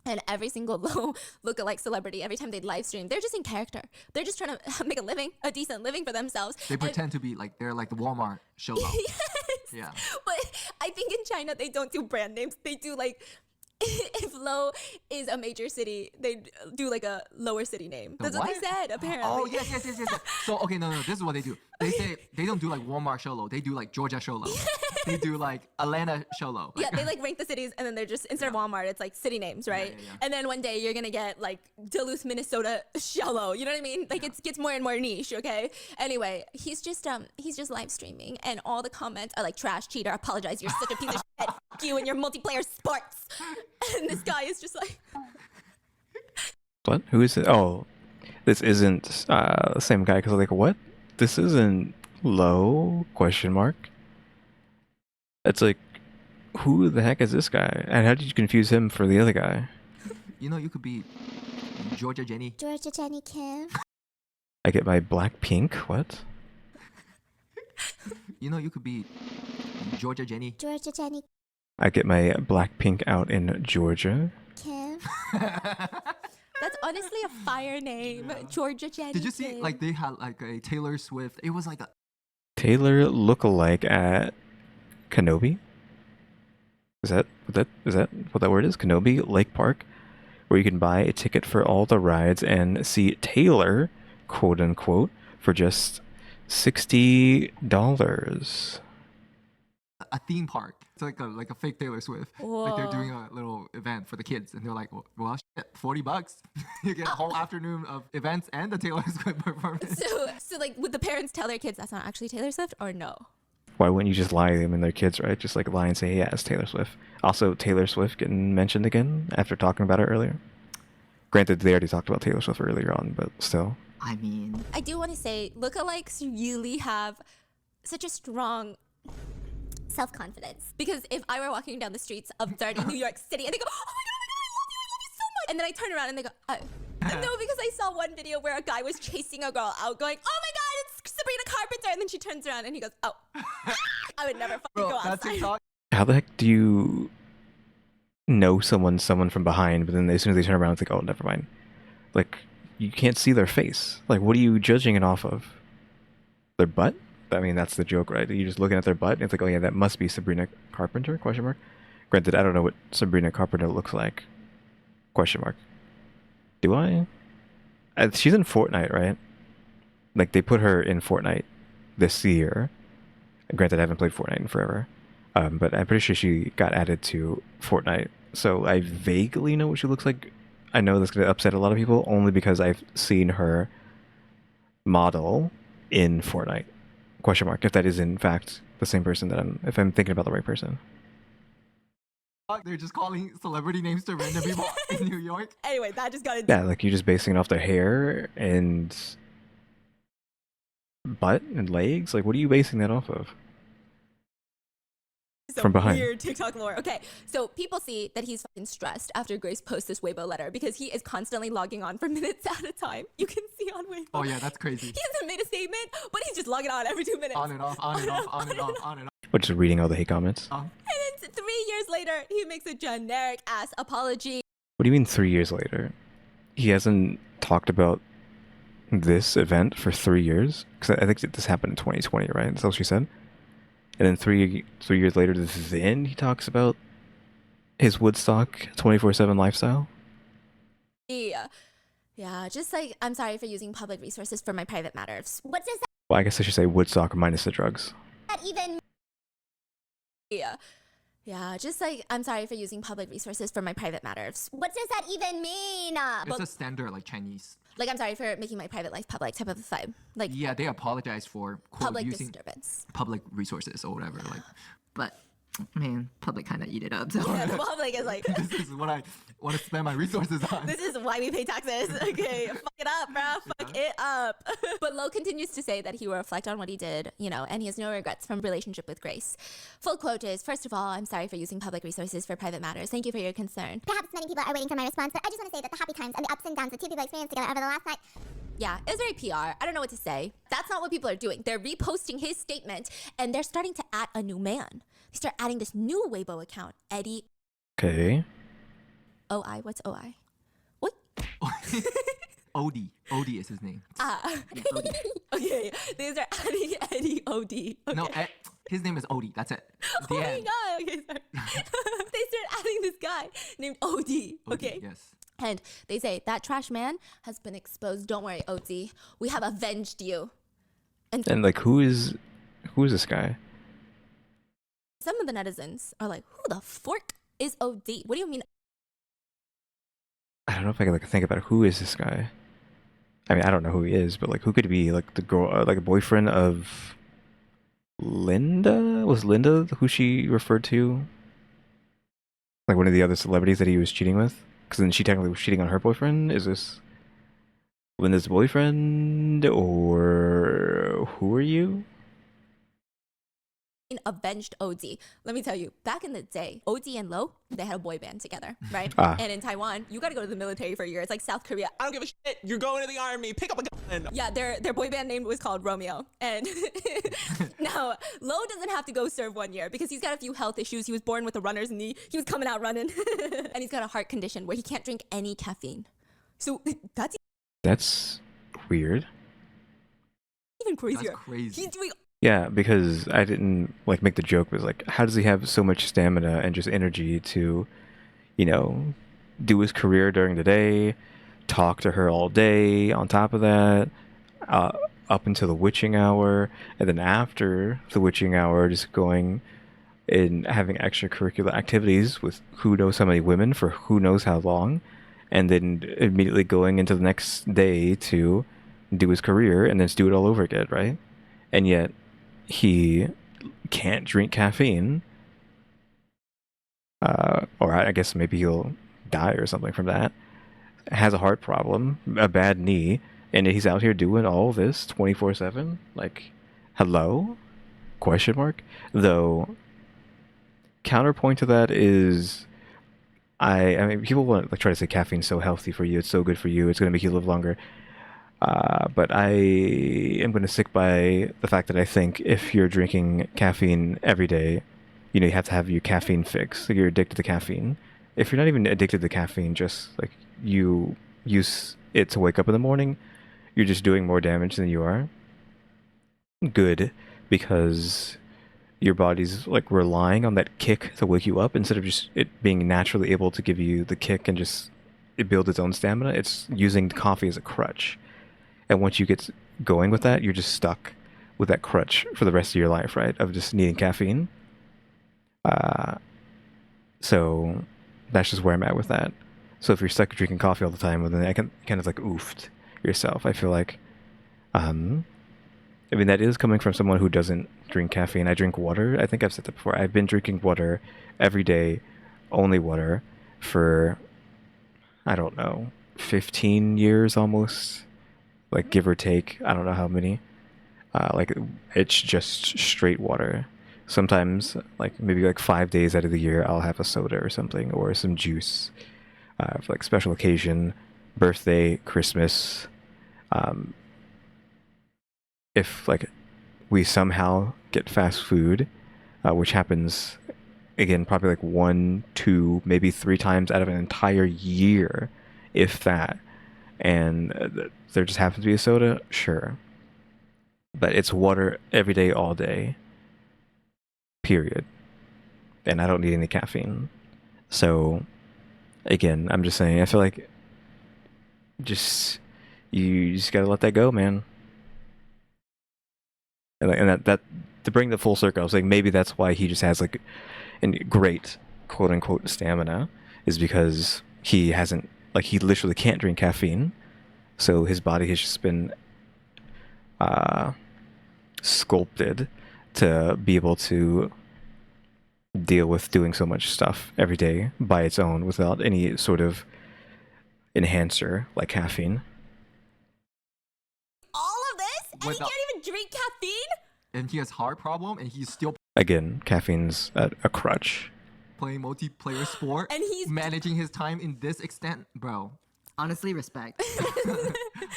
And every single Lo lookalike celebrity, every time they live stream, they're just in character. They're just trying to make a living, a decent living for themselves. They pretend to be like they're like the Walmart show off. Yes. Yeah. But I think in China, they don't do brand names. They do like, if Lo is a major city, they do like a lower city name. That's what they said, apparently. Oh, yes. So, okay, no. This is what they do. They say they don't do like Walmart Sholo. They do like Georgia Sholo. They do like Atlanta Sholo. Yeah, they like rank the cities, and then they're just, instead of Walmart, it's like city names, right? Yeah. And then one day you're gonna get like Duluth, Minnesota Shallow. You know what I mean? Like it gets more and more niche. Okay. Anyway, he's just live streaming, and all the comments are like, trash, cheater, apologize, you're such a piece of shit. Fuck you and your multiplayer sports. And this guy is just like, What? Who is it? Oh, this isn't the same guy. Because I'm like, what? This isn't Low? Question mark. It's like, who the heck is this guy? And how did you confuse him for the other guy? You know, you could be Georgia Jenny. Georgia Jenny Kim. I get my black pink. What? You know, you could be Georgia Jenny. Georgia Jenny I get my black pink out in Georgia. Kim. that's honestly a fire name, Georgia Jenny. Did you see Kim. like they had like a Taylor Swift? It was like a Taylor lookalike at Kenobi. Is that what that word is? Kenobi Lake Park, where you can buy a ticket for all the rides and see Taylor, quote unquote, for just $60. a theme park. It's like a fake Taylor Swift. Like they're doing a little event for the kids, and they're like, well shit, $40. You get a whole afternoon of events and the Taylor Swift performance. So like, would the parents tell their kids that's not actually Taylor Swift, or no? Why wouldn't you just lie to them and their kids, right? Just like lie and say, yeah, it's Taylor Swift. Also, Taylor Swift getting mentioned again after talking about it earlier. Granted, they already talked about Taylor Swift earlier on, but still. I mean, I do want to say, lookalikes really have such a strong Self-confidence. because if I were walking down the streets of dirty New York City and they go, oh my god, I love you so much, and then I turn around and they go, oh. No, because I saw one video where a guy was chasing a girl out going, oh my god, it's Sabrina Carpenter, and then she turns around and he goes, oh. I would never fucking bro, go that outside. TikTok. How the heck do you know someone from behind, but then as soon as they turn around, it's like, oh, never mind. Like, you can't see their face. Like, what are you judging it off of? Their butt? I mean, that's the joke, right? You're just looking at their butt, and it's like, oh yeah, that must be Sabrina Carpenter? Question mark. Granted, I don't know what Sabrina Carpenter looks like. Question mark. Do I? She's in Fortnite, right? Like, they put her in Fortnite this year. Granted, I haven't played Fortnite in forever. But I'm pretty sure she got added to Fortnite. So I vaguely know what she looks like. I know that's going to upset a lot of people, only because I've seen her model in Fortnite. Question mark. If that is, in fact, the same person if I'm thinking about the right person. They're just calling celebrity names to random people in New York. Anyway, that just got Yeah, like you're just basing it off their hair and butt and legs. Like, what are you basing that off of? some From behind. weird TikTok lore. Okay, so people see that he's fucking stressed after Grace posts this Weibo letter because he is constantly logging on for minutes at a time. You can see on Weibo. Oh yeah, that's crazy. He hasn't made a statement, but he's just logging on every 2 minutes. On and off, on and off, on and off, on and off. Or just reading all the hate comments. And then 3 years later, he makes a generic ass apology. What do you mean 3 years later? He hasn't talked about this event for 3 years? Because I think this happened in 2020, right? That's what she said. And then three years later, then he talks about his Woodstock 24/7 lifestyle. Yeah, just like, I'm sorry for using public resources for my private matters. What does Well, I guess I should say Woodstock minus the drugs. that even Yeah, just like, I'm sorry for using public resources for my private matters. What does that even mean? It's a standard like Chinese. Like, I'm sorry for making my private life public type of vibe. Like, Yeah, they apologize for quote public using disturbance. public resources or whatever. Like, but man, public kind of eat it up. So Yeah, the public is like, this is what I want to spend my resources on. this is why we pay taxes. Okay, fuck it up, bro. Fuck it up. But Lo continues to say that he will reflect on what he did, and he has no regrets from relationship with Grace. Full quote is, first of all, I'm sorry for using public resources for private matters. Thank you for your concern. Perhaps many people are waiting for my response, but I just want to say that the happy times and the ups and downs that two people experienced together over the last night. Yeah, it was very PR. I don't know what to say. That's not what people are doing. They're reposting his statement, and they're starting to add a new man. They start adding this new Weibo account, Eddie Okay. OI. What's OI? What? Odie. Odie is his name. Odie. Okay, they start adding Eddie OD. Okay. No, his name is Odie. That's it. The Oh my end. god. Okay, sorry. They start adding this guy named OD. Odie, Okay. Yes. And they say that trash man has been exposed. Don't worry, OD. We have avenged you. And like, who is this guy? Some of the netizens are like, who the fork is OD? What do you mean? I don't know if I can like think about who is this guy. I mean, I don't know who he is, but like, who could be like the girl, like a boyfriend of Linda? Was Linda who she referred to? Like one of the other celebrities that he was cheating with? Because then she technically was cheating on her boyfriend. Is this Linda's boyfriend, or who are you? Avenged OD. Let me tell you, back in the day, OD and Lo, they had a boy band together, right? Ah. And in Taiwan, you got to go to the military for a year. It's like South Korea. I don't give a shit. You're going to the army. Pick up a gun. Yeah, their boy band name was called Romeo. And now Lo doesn't have to go serve 1 year because he's got a few health issues. He was born with a runner's knee. He was coming out running. And he's got a heart condition where he can't drink any caffeine. So that's weird. even crazier. That's crazy. He's doing Yeah, because I didn't like make the joke was like, how does he have so much stamina and just energy to, you know, do his career during the day, talk to her all day on top of that, up until the witching hour, and then after the witching hour, just going and having extracurricular activities with who knows how many women for who knows how long, and then immediately going into the next day to do his career and then just do it all over again, right? And yet he can't drink caffeine, or I guess maybe he'll die or something from that. Has a heart problem, a bad knee, and he's out here doing all this 24/7. Like, hello? Question mark. Though, counterpoint to that is, I mean, people want like try to say caffeine's so healthy for you, it's so good for you, it's gonna make you live longer. But I am going to stick by the fact that I think if you're drinking caffeine every day, you know, you have to have your caffeine fix. Like you're addicted to caffeine. If you're not even addicted to caffeine, just like you use it to wake up in the morning, you're just doing more damage than you are good, because your body's like relying on that kick to wake you up instead of just it being naturally able to give you the kick and just it build its own stamina. It's using coffee as a crutch. And once you get going with that, you're just stuck with that crutch for the rest of your life, right? Of just needing caffeine. So that's just where I'm at with that. So if you're stuck drinking coffee all the time, well, then I can kind of like oofed yourself. I feel like, I mean, that is coming from someone who doesn't drink caffeine. I drink water. I think I've said that before. I've been drinking water every day, only water, for, I don't know, 15 years almost. Like give or take, I don't know how many. Like it's just straight water. Sometimes, like maybe like 5 days out of the year, I'll have a soda or something, or some juice for like special occasion, birthday, Christmas. If like we somehow get fast food, which happens again probably like 1, 2, maybe 3 times out of an entire year, if that. And there just happens to be a soda, sure. But it's water every day, all day. Period. And I don't need any caffeine. So, again, I'm just saying, I feel like you just gotta let that go, man. And that to bring the full circle, I was like, maybe that's why he just has like a great quote unquote stamina, is because he hasn't, like, he literally can't drink caffeine, so his body has just been sculpted to be able to deal with doing so much stuff every day by its own without any sort of enhancer like caffeine. all of this, and he Without- can't even drink caffeine? And he has heart problem, and he's still Again, caffeine's a crutch. playing multiplayer sport, And he's managing his time in this extent, bro. Honestly, respect.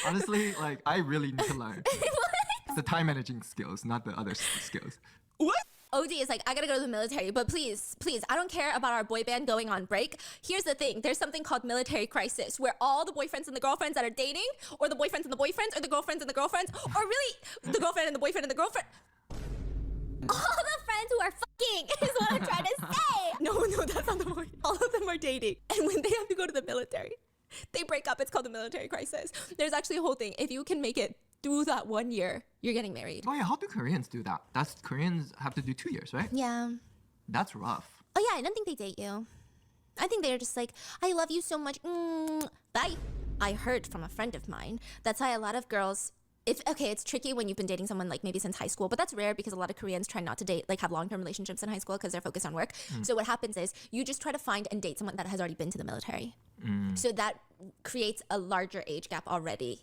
Honestly, like I really need to learn the time managing skills, not the other skills. OD is like, I gotta go to the military, but please, I don't care about our boy band going on break. Here's the thing, there's something called military crisis, where all the boyfriends and the girlfriends that are dating, or the boyfriends and the boyfriends, or the girlfriends and the girlfriends, or really the girlfriend and the boyfriend and the girlfriend. All the friends who are fucking is what I'm trying to say. No, that's not the point. All of them are dating. And when they have to go to the military, they break up. It's called the military crisis. There's actually a whole thing. If you can make it through that 1 year, you're getting married. Oh yeah, how do Koreans do that? Koreans have to do 2 years, right? Yeah. That's rough. Oh yeah, I don't think they date you. I think they're just like, I love you so much. I heard from a friend of mine. That's why a lot of girls, it's tricky when you've been dating someone like maybe since high school, but that's rare because a lot of Koreans try not to date, like have long-term relationships in high school because they're focused on work. So what happens is you just try to find and date someone that has already been to the military. So that creates a larger age gap already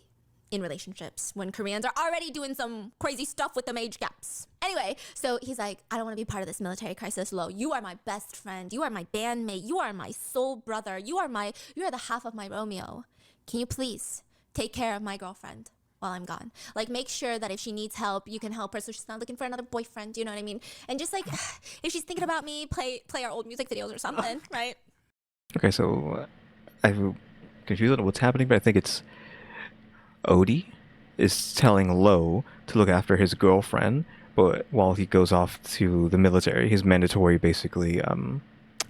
in relationships when Koreans are already doing some crazy stuff with them age gaps. Anyway, so he's like, I don't want to be part of this military crisis, Lo. You are my best friend. You are my bandmate. You are my soul brother. You are the half of my Romeo. Can you please take care of my girlfriend while I'm gone? Like, make sure that if she needs help, you can help her so she's not looking for another boyfriend. You know what I mean? And just like, if she's thinking about me, play our old music videos or something, right? Okay, so I'm confused on what's happening, but I think it's Odie is telling Lo to look after his girlfriend, but while he goes off to the military, his mandatory basically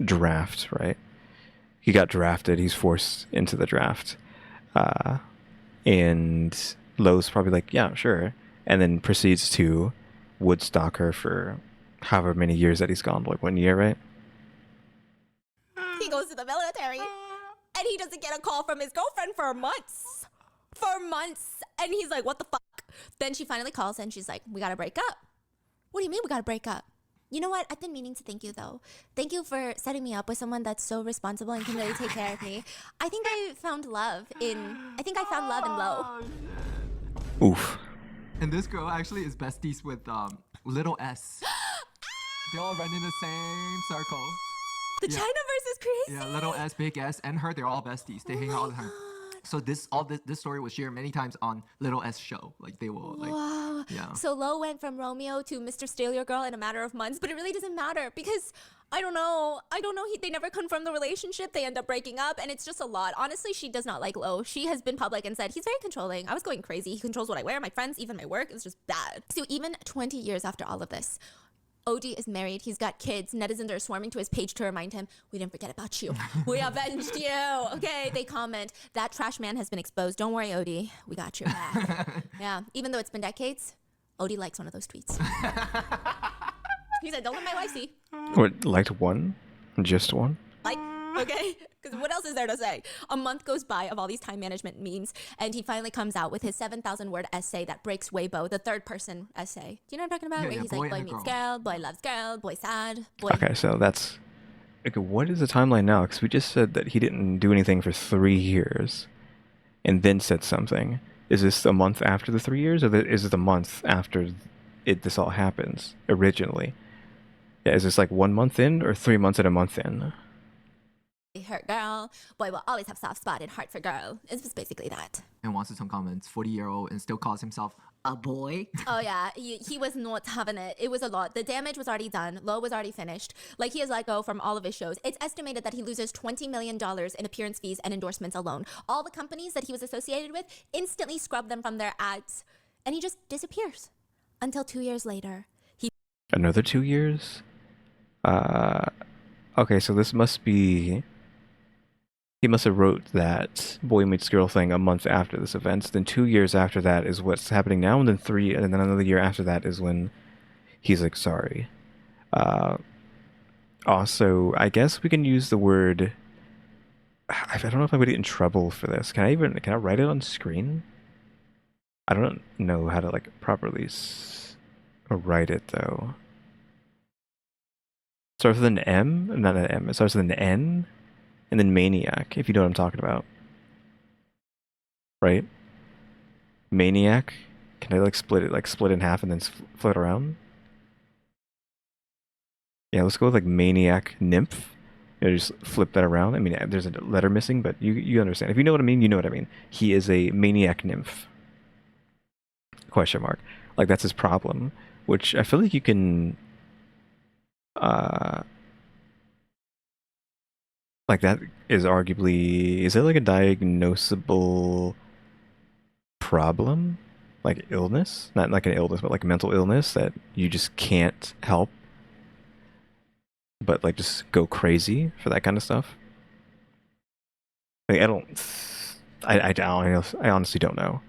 draft, right? He got drafted. He's forced into the draft. And Lo's probably like, yeah, sure. And then proceeds to Woodstock her for however many years that he's gone, like 1 year, right? He goes to the military and he doesn't get a call from his girlfriend for months. And he's like, what the fuck? Then she finally calls and she's like, we gotta break up. What do you mean we gotta break up? You know what? I've been meaning to thank you though. Thank you for setting me up with someone that's so responsible and can really take care of me. I think I found love in Lo. Oof. And this girl actually is besties with little S. They all run in the same circle. The China versus crazy. Yeah, little S, big S, and her, they're all besties. They hang out all the time. So this story was shared many times on Little S show. Like they will like Wow. yeah. So Lo went from Romeo to Mr. Steal Your Girl in a matter of months, but it really doesn't matter because I don't know. They never confirmed the relationship. They end up breaking up, and it's just a lot. Honestly, she does not like Lo. She has been public and said he's very controlling. I was going crazy. He controls what I wear, my friends, even my work. It's just bad. So even 20 years after all of this, Odie is married. He's got kids. Netizens are swarming to his page to remind him, we didn't forget about you. We avenged you. Okay, they comment, that trash man has been exposed. Don't worry, Odie. We got your back. Yeah, even though it's been decades, Odie likes one of those tweets. He said, don't let my wife see. What, liked one? Just one? Like, okay? Because what else is there to say? A month goes by of all these time management memes, and he finally comes out with his 7,000-word essay that breaks Weibo, the third-person essay. Do you know what I'm talking about? Yeah, Where yeah, he's boy like, boy and a meets girl. girl, boy loves girl, boy sad, boy... Okay, so that's... Okay, what is the timeline now? Because we just said that he didn't do anything for 3 years and then said something. Is this a month after the 3 years, or is it a month after this all happens originally? Yeah, is this like 1 month in or 3 months and a month in? hurt girl. Boy will always have soft spot and heart for girl. It's just basically that. And wants to some comments, 40-year-old and still calls himself a boy. Oh yeah, he was not having it. It was a lot. The damage was already done. Lo was already finished. Like, he has let go from all of his shows. It's estimated that he loses $20 million in appearance fees and endorsements alone. All the companies that he was associated with instantly scrub them from their ads. And he just disappears. Until 2 years later. Another 2 years? Okay, so this must be... He must have wrote that Boy Meets Girl thing a month after this event. Then 2 years after that is what's happening now, and then and then another year after that is when he's like, sorry. Also, I guess we can use the word... I don't know if I would get in trouble for this. Can I write it on screen? I don't know how to like properly write it though. Starts with an M? Not an M. It starts with an N, and then Maniac, if you know what I'm talking about. Right? Maniac. Can I like split it in half and then flip it around? Yeah, let's go with like Maniac Nymph. You know, just flip that around. I mean, there's a letter missing, but you understand. If you know what I mean, you know what I mean. He is a Maniac Nymph. Question mark. Like, that's his problem, which I feel like you can like, that is arguably, is it like a diagnosable problem, like illness, not like an illness but like a mental illness that you just can't help but like just go crazy for that kind of stuff? Like, I honestly don't know.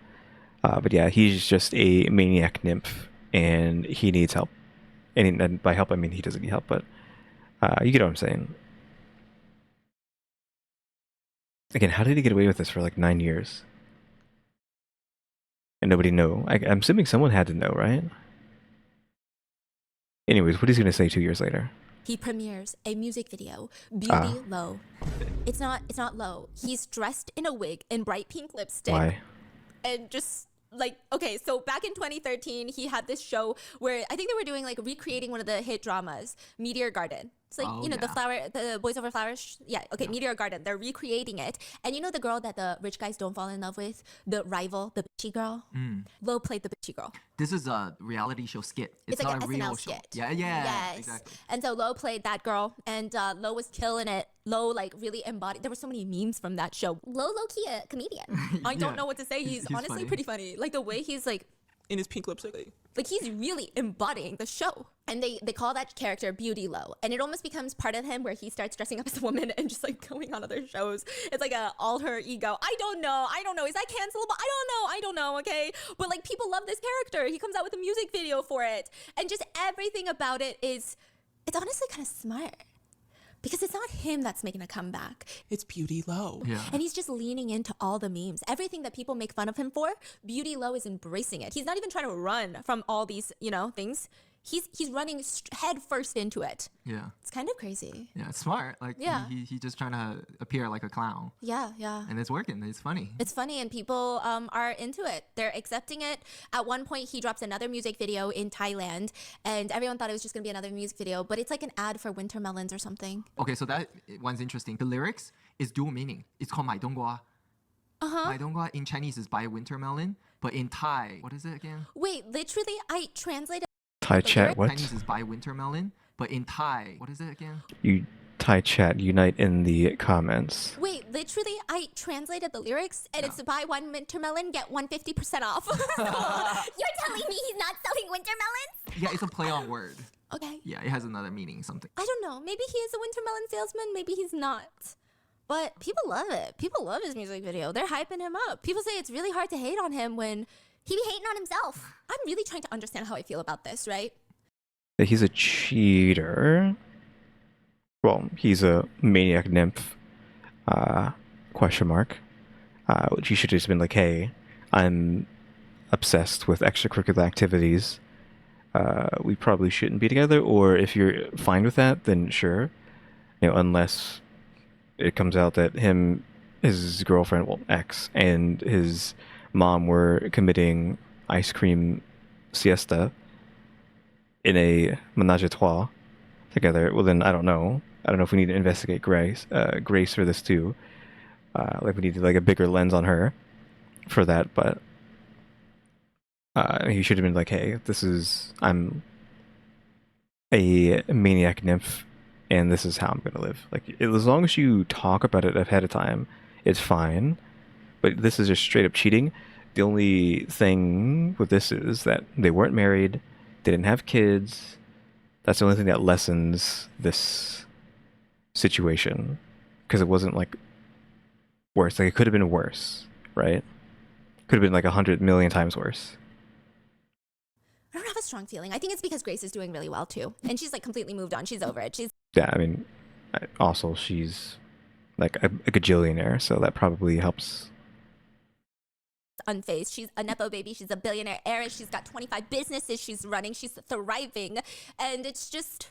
But yeah, he's just a Maniac Nymph, and he needs help. And by help, I mean he doesn't need help, but You get what I'm saying. Again, how did he get away with this for like 9 years? And nobody know. I'm assuming someone had to know, right? Anyways, what he's gonna say 2 years later? He premieres a music video, Beauty Ah. Low. It's not low. He's dressed in a wig and bright pink lipstick. Why? And just like, okay, so back in 2013, he had this show where I think they were doing like recreating one of the hit dramas, Meteor Garden. It's like, Oh, you know, yeah. the Boys Over Flowers. Yeah, okay, Meteor Garden. They're recreating it. And you know the girl that the rich guys don't fall in love with? The rival, the bitchy girl? Lo played the bitchy girl. This is a reality show skit. It's like not an a real SNL show. skit. Yeah, yeah, Yes. exactly. And so Lo played that girl, and Lo was killing it. Lo like really embodied. There were so many memes from that show. Lo key a comedian. I don't Yeah. know what to say. He's honestly funny. pretty funny. Like the way he's like In his pink lipstick. like he's really embodying the show. And they call that character Beauty Low, and it almost becomes part of him where he starts dressing up as a woman and just like going on other shows. It's like a alter ego. I don't know. Is that cancelable? I don't know. Okay, but like people love this character. He comes out with a music video for it, and just everything about it is, it's honestly kind of smart. Because it's not him that's making a comeback. It's Beauty Low. Yeah. And he's just leaning into all the memes. Everything that people make fun of him for, Beauty Low is embracing it. He's not even trying to run from all these, you know, things. He's running head first into it. Yeah. It's kind of crazy. Yeah, it's smart. Like Yeah. he just trying to appear like a clown. Yeah, yeah. And it's working. It's funny. It's funny, and people are into it. They're accepting it. At one point, he drops another music video in Thailand, and everyone thought it was just going to be another music video, but it's like an ad for winter melons or something. Okay, so that one's interesting. The lyrics is dual meaning. It's called Mai Dongguo. Mai Dongguo in Chinese is buy winter melon, but in Thai, what is it again? Wait, literally, I translated. Thai chat, what? Chinese is buy winter melon, but in Thai, what is it again? You Thai chat, unite in the comments. Wait, literally, I translated the lyrics, and it's buy one winter melon, get 150% off. You're telling me he's not selling winter melons? Yeah, it's a play on word. Okay. Yeah, it has another meaning, something. I don't know. Maybe he is a winter melon salesman. Maybe he's not. But people love it. People love his music video. They're hyping him up. People say it's really hard to hate on him when he be hating on himself. I'm really trying to understand how I feel about this, right? He's a cheater. Well, he's a maniac nymph. Question mark. Which you should have just been like, hey, I'm obsessed with extracurricular activities. We probably shouldn't be together. Or if you're fine with that, then sure. You know, unless it comes out that his girlfriend, well, ex, and his mom were committing ice cream siesta in a menage a trois together. Well, then I don't know. I don't know if we need to investigate Grace for this too. Like we need like a bigger lens on her for that. But he should have been like, hey, I'm a maniac nymph, and this is how I'm gonna live. Like as long as you talk about it ahead of time, it's fine. But this is just straight up cheating. The only thing with this is that they weren't married, they didn't have kids. That's the only thing that lessens this situation, because it wasn't like worse. Like it could have been worse, right? Could have been like 100 million times worse. I don't have a strong feeling. I think it's because Grace is doing really well too. And she's like completely moved on. She's over it. She's Yeah, I mean, also she's like a gajillionaire, so that probably helps. unfazed. She's a Nepo baby. She's a billionaire heiress. She's got 25 businesses she's running. She's thriving. And it's just,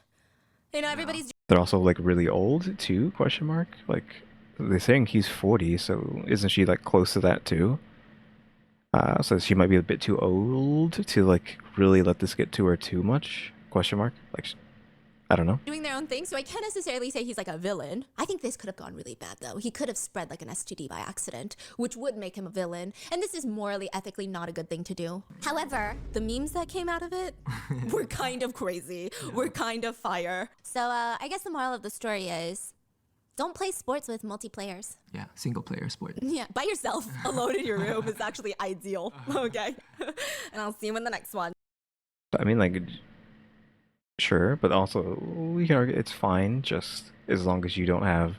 you know, everybody's They're also like really old too, question mark? Like they're saying he's 40, so isn't she like close to that too? So she might be a bit too old to like really let this get to her too much, question mark? Like, I don't know. doing their own thing, so I can't necessarily say he's like a villain. I think this could have gone really bad though. He could have spread like an STD by accident, which would make him a villain. And this is morally, ethically not a good thing to do. However, the memes that came out of it were kind of crazy. Were kind of fire. So I guess the moral of the story is, don't play sports with multiplayers. Yeah, single player sport. Yeah, by yourself, alone in your room is actually ideal. Okay, and I'll see you in the next one. I mean, like, sure, but also we can argue it's fine just as long as you don't have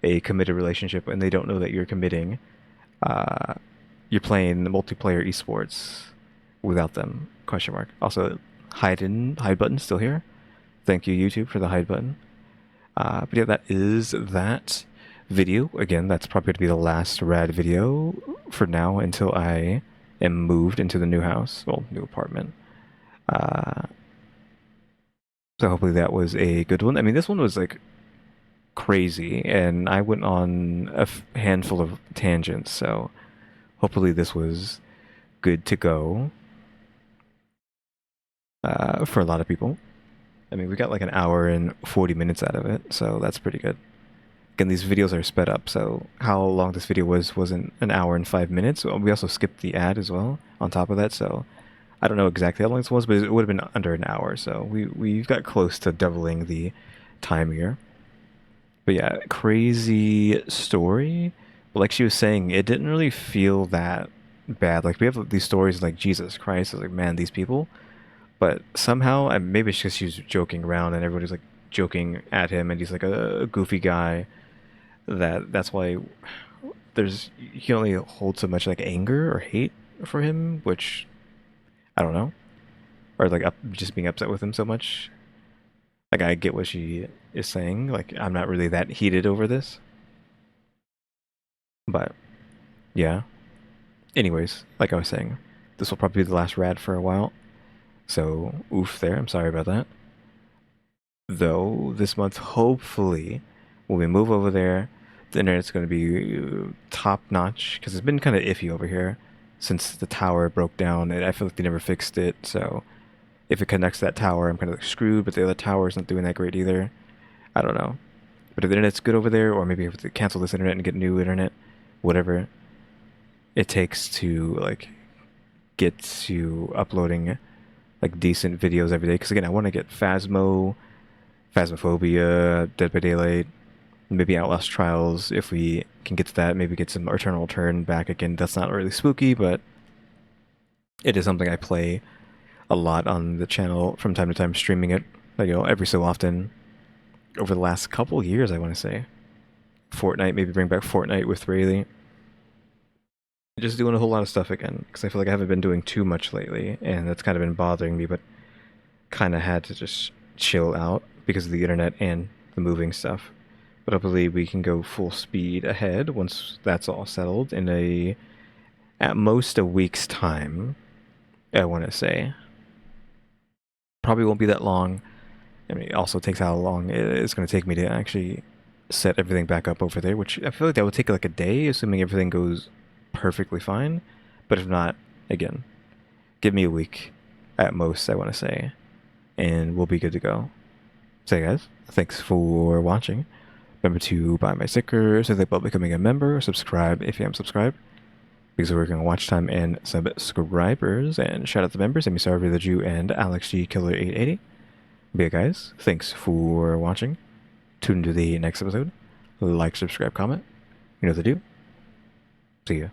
a committed relationship and they don't know that you're committing. You're playing the multiplayer esports without them, question mark. Also, hide button still here. Thank you, YouTube, for the hide button. But yeah, that is that video. Again, that's probably going to be the last rad video for now until I am moved into the new house, well, new apartment. So hopefully that was a good one. I mean, this one was like crazy, and I went on a handful of tangents, so hopefully this was good to go for a lot of people. I mean, we got like an hour and 40 minutes out of it, so that's pretty good. Again, these videos are sped up, so how long this video wasn't an hour and 5 minutes. We also skipped the ad as well on top of that, so I don't know exactly how long this was, but it would have been under an hour, so we've got close to doubling the time here. But yeah, crazy story. But like she was saying, it didn't really feel that bad. Like we have these stories like Jesus Christ, I was like, man, these people. But somehow, maybe it's because she was joking around and everybody's like joking at him, and he's like a goofy guy. That's why you can only hold so much like anger or hate for him, which I don't know, or like just being upset with him so much. Like I get what she is saying. Like I'm not really that heated over this, but yeah. Anyways, like I was saying, this will probably be the last rad for a while. So oof there. I'm sorry about that. Though this month, hopefully, when we move over there, the internet's going to be top notch because it's been kind of iffy over here since the tower broke down, and I feel like they never fixed it. So if it connects to that tower, I'm kind of like screwed. But the other tower is not doing that great either. I don't know. But if the internet's good over there, or maybe if to cancel this internet and get new internet, whatever it takes to like get to uploading like decent videos every day. Because again, I want to get Phasmophobia, Dead by Daylight, maybe Outlast Trials if we can get to that. Maybe get some Eternal Return back again. That's not really spooky, but it is something I play a lot on the channel from time to time, streaming it, like, every so often. Over the last couple years, I want to say. Fortnite, maybe bring back Fortnite with Rayleigh. Just doing a whole lot of stuff again, because I feel like I haven't been doing too much lately, and that's kind of been bothering me, but kind of had to just chill out because of the internet and the moving stuff. But hopefully we can go full speed ahead once that's all settled in at most a week's time, I want to say. Probably won't be that long. I mean, it also takes how long it's going to take me to actually set everything back up over there, which I feel like that would take like a day, assuming everything goes perfectly fine. But if not, again, give me a week at most, I want to say, and we'll be good to go. So guys, thanks for watching. Remember to buy my sticker so that by becoming a member, subscribe if you haven't subscribed, because we're working on watch time and subscribers. And shout out to members, EmmyStarr, RaleyDrew, and alexgkiller 880. But yeah, guys, thanks for watching. Tune into the next episode. Like, subscribe, comment. You know what to do. See ya.